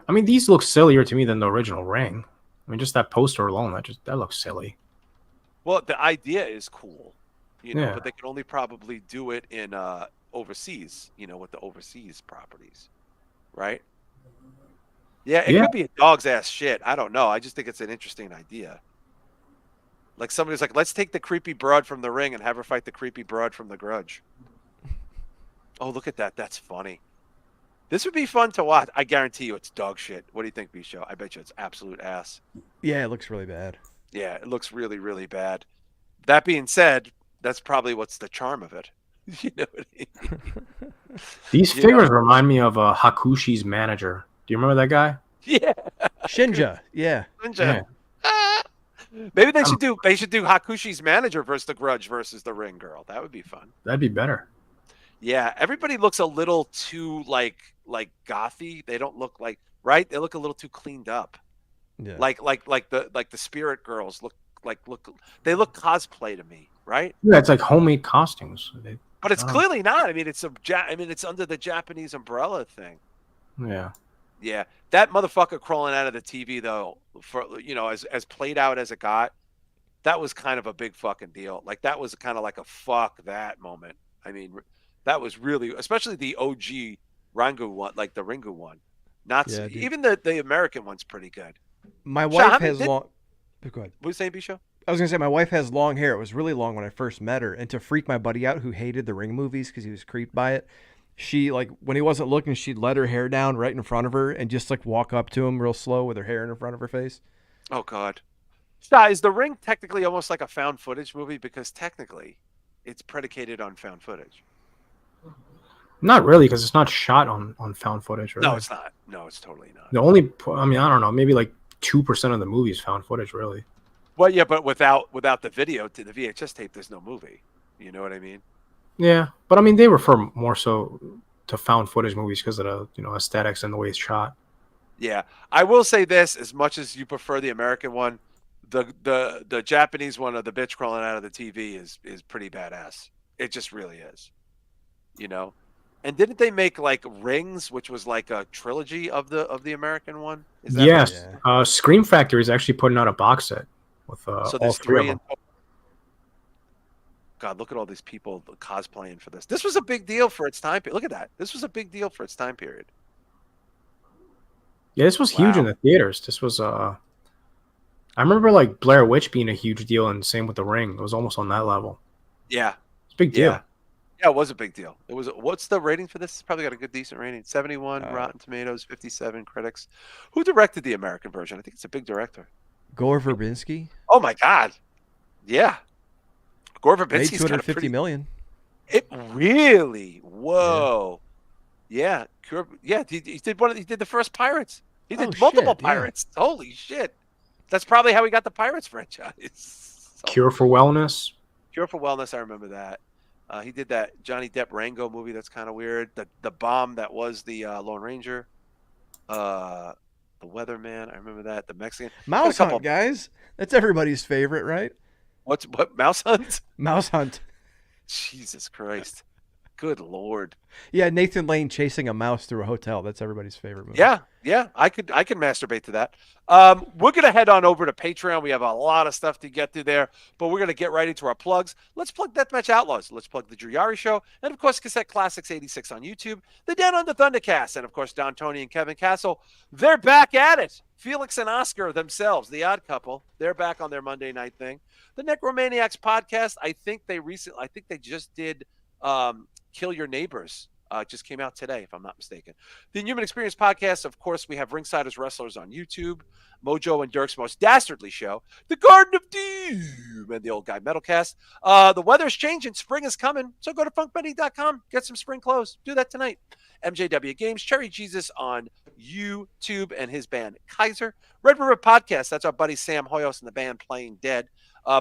I mean, these look sillier to me than the original Ring. I mean, just that poster alone, that looks silly. Well, the idea is cool, Yeah. but they can only probably do it in overseas, with the overseas properties, right? Yeah, it could be a dog's ass shit. I don't know. I just think it's an interesting idea. Like somebody's like, let's take the creepy broad from the Ring and have her fight the creepy broad from the Grudge. Oh, look at that. That's funny. This would be fun to watch. I guarantee you it's dog shit. What do you think, Bisho? I bet you it's absolute ass. Yeah, it looks really bad. Yeah, it looks really, really bad. That being said, that's probably what's the charm of it. You know what I mean? These figures remind me of Hakushi's manager. Do you remember that guy? Yeah. Shinja. Yeah. Shinja. Yeah. Maybe they should do Hakushi's manager versus the Grudge versus the Ring girl. That would be fun. That'd be better. Yeah, everybody looks a little too like gothy. They don't look like They look a little too cleaned up. Yeah. Like the Spirit girls look they look cosplay to me, right? Yeah, it's like homemade costumes. But it's clearly not. I mean, it's under the Japanese umbrella thing. Yeah. Yeah, that motherfucker crawling out of the TV though, for as played out as it got, that was kind of a big fucking deal. Like that was kind of like a fuck that moment. I mean, that was really, especially the OG Rangu one, like the Ringu one. Even the American one's pretty good. My wife has long. Go ahead. What was you saying, Bisho? I was gonna say my wife has long hair. It was really long when I first met her, and to freak my buddy out who hated the Ring movies because he was creeped by it. She, like, when he wasn't looking, she'd let her hair down right in front of her and just, like, walk up to him real slow with her hair in front of her face. Oh, God. Shah, is The Ring technically almost like a found footage movie? Because technically, it's predicated on found footage. Not really, because it's not shot on found footage. Really. No, it's not. No, it's totally not. The only, I mean, I don't know, maybe like 2% of the movie is found footage, really. Well, yeah, but without the video to the VHS tape, there's no movie. You know what I mean? Yeah, but I mean, they refer more so to found footage movies because of the aesthetics and the way it's shot. Yeah, I will say this: as much as you prefer the American one, the Japanese one of the bitch crawling out of the TV is pretty badass. It just really is, And didn't they make like Rings, which was like a trilogy of the American one? Is that yes, right? Scream Factory is actually putting out a box set with so all three of them. God, look at all these people cosplaying for this. This was a big deal for its time period. Look at that. This was a big deal for its time period. Yeah, this was huge in the theaters. This was I remember like Blair Witch being a huge deal, and same with The Ring. It was almost on that level. Yeah. It's a big deal. Yeah, it was a big deal. It was. What's the rating for this? It's probably got a good, decent rating. 71 Rotten Tomatoes, 57 critics. Who directed the American version? I think it's a big director. Gore Verbinski. Oh my God. Yeah. Gore Verbinski's made $250 million. It really? Whoa. Yeah. Yeah. He did He did the first Pirates. He did multiple Pirates. Yeah. Holy shit. That's probably how he got the Pirates franchise. Cure for Wellness. Cure for Wellness. I remember that. He did that Johnny Depp Rango movie. That's kind of weird. The bomb that was the Lone Ranger. The Weatherman. I remember that. The Mexican. Mouse Hunt, guys. That's everybody's favorite, right? What Mouse Hunt? Mouse Hunt. Jesus Christ. Good Lord. Yeah, Nathan Lane chasing a mouse through a hotel. That's everybody's favorite movie. Yeah. I can masturbate to that. We're gonna head on over to Patreon. We have a lot of stuff to get to there, but we're gonna get right into our plugs. Let's plug Deathmatch Outlaws. Let's plug the Drew Yari Show, and of course Cassette Classics 86 on YouTube. The Down on the Thundercast, and of course Don Tony and Kevin Castle. They're back at it. Felix and Oscar themselves, the Odd Couple. They're back on their Monday night thing. The Necromaniacs podcast. I think they just did Kill Your Neighbors. Just came out today, if I'm not mistaken. The Human Experience podcast, of course, we have Ringsiders Wrestlers on YouTube, Mojo and Dirk's Most Dastardly Show, The Garden of Doom, and the Old Guy Metalcast. The weather's changing. Spring is coming. So go to funkbuddy.com. Get some spring clothes. Do that tonight. MJW Games, Cherry Jesus on YouTube, and his band Kaiser. Red River Podcast, that's our buddy Sam Hoyos and the band Playing Dead.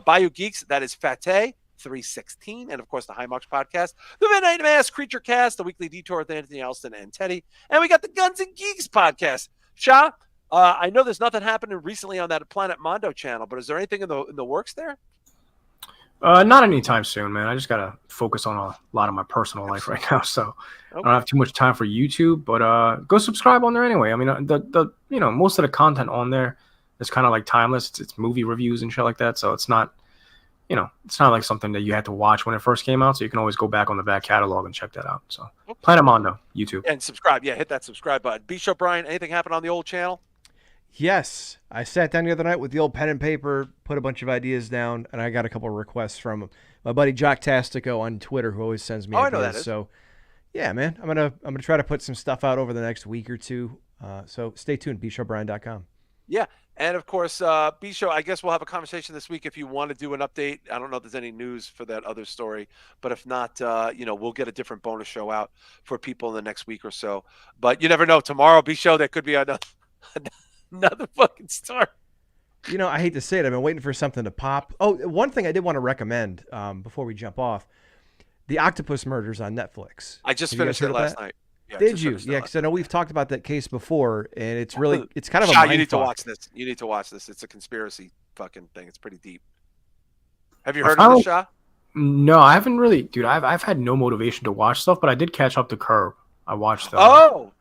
Bayou Geeks, that is Fateh 316, and of course the High Marks Podcast, the Midnight Mass Creature Cast, the Weekly Detour with Anthony Elston and Teddy, and we got the Guns and Geeks Podcast. Shah, I know there's nothing happening recently on that Planet Mondo channel, but is there anything in the works there? Not anytime soon, man. I just gotta focus on a lot of my personal life right now, so I don't have too much time for YouTube. But go subscribe on there anyway. I mean, the most of the content on there is kind of like timeless. It's movie reviews and shit like that, so it's not like something that you had to watch when it first came out. So you can always go back on the back catalog and check that out. So Planet Mondo, YouTube, and subscribe. Yeah, hit that subscribe button. Bishop Brian, anything happen on the old channel? Yes, I sat down the other night with the old pen and paper, put a bunch of ideas down, and I got a couple of requests from my buddy Jock Tastico on Twitter, who always sends me ideas. I know that is. So, yeah, man, I'm gonna try to put some stuff out over the next week or two. So stay tuned, bshowbrian.com. Yeah, and of course, B-Show, I guess we'll have a conversation this week if you want to do an update. I don't know if there's any news for that other story, but if not, we'll get a different bonus show out for people in the next week or so. But you never know. Tomorrow, B-Show, there could be another fucking story. I hate to say it. I've been waiting for something to pop. Oh, one thing I did want to recommend before we jump off, the Octopus Murders on Netflix. I just finished it last night. Yeah, did you? Yeah, because I know we've talked about that case before, and it's kind of a Shah, mind you need to fuck. watch this. You need to watch this. It's a conspiracy fucking thing. It's pretty deep. Have you heard of this, Shah? No, I haven't really, dude. I've had no motivation to watch stuff, but I did catch up to Curb. I watched. Oh,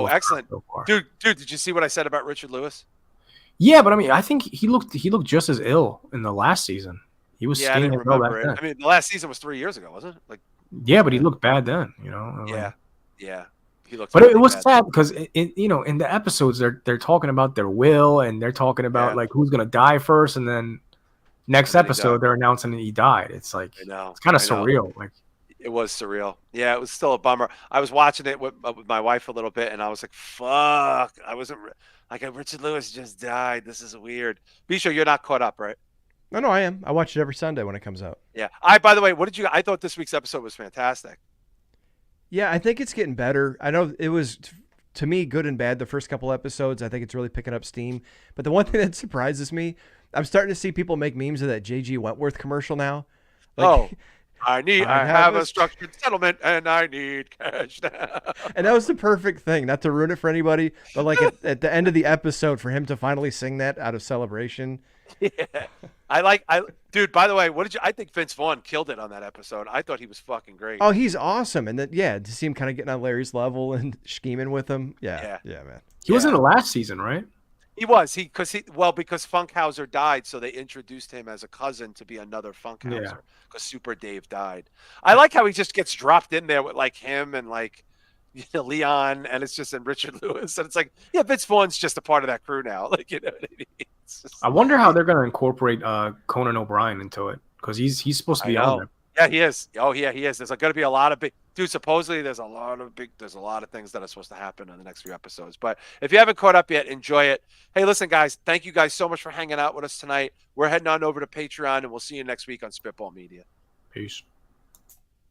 excellent, so dude. Did you see what I said about Richard Lewis? Yeah, but I mean, I think he looked just as ill in the last season. He was I skinny didn't as hell back remember it. then. I mean, the last season was 3 years ago, wasn't it? Yeah, but he looked bad then. Yeah. He looked. But really it was bad. sad because in the episodes they're talking about their will and they're talking about like who's gonna die first, and then next episode they're announcing that he died. It's like it's kind of surreal. Like it was surreal. Yeah, it was still a bummer. I was watching it with my wife a little bit, and I was like, "Fuck!" I wasn't like Richard Lewis just died. This is weird. Be sure you're not caught up, right? No, I am. I watch it every Sunday when it comes out. Yeah. By the way, I thought this week's episode was fantastic. Yeah, I think it's getting better. I know it was, to me, good and bad the first couple episodes. I think it's really picking up steam. But the one thing that surprises me, I'm starting to see people make memes of that J.G. Wentworth commercial now. I have a structured settlement and I need cash now. And that was the perfect thing, not to ruin it for anybody, but like at the end of the episode, for him to finally sing that out of celebration. Yeah. Dude, by the way, I think Vince Vaughn killed it on that episode. I thought he was fucking great. Oh, he's awesome. And then, to see him kind of getting on Larry's level and scheming with him. Yeah, man. He was in the last season, right? He was. Because Funkhauser died, so they introduced him as a cousin to be another Funkhauser because Super Dave died. I like how he just gets dropped in there with like him and like Leon, and it's just in Richard Lewis, and it's like, Vince Vaughn's just a part of that crew now. Like, you know what I mean? I wonder how they're gonna incorporate Conan O'Brien into it, because he's supposed to be on there. Yeah, he is. Oh, yeah, he is. There's going to be a lot of big dude. Supposedly, there's a lot of things that are supposed to happen in the next few episodes. But if you haven't caught up yet, enjoy it. Hey, listen, guys, thank you guys so much for hanging out with us tonight. We're heading on over to Patreon, and we'll see you next week on Spitball Media. Peace.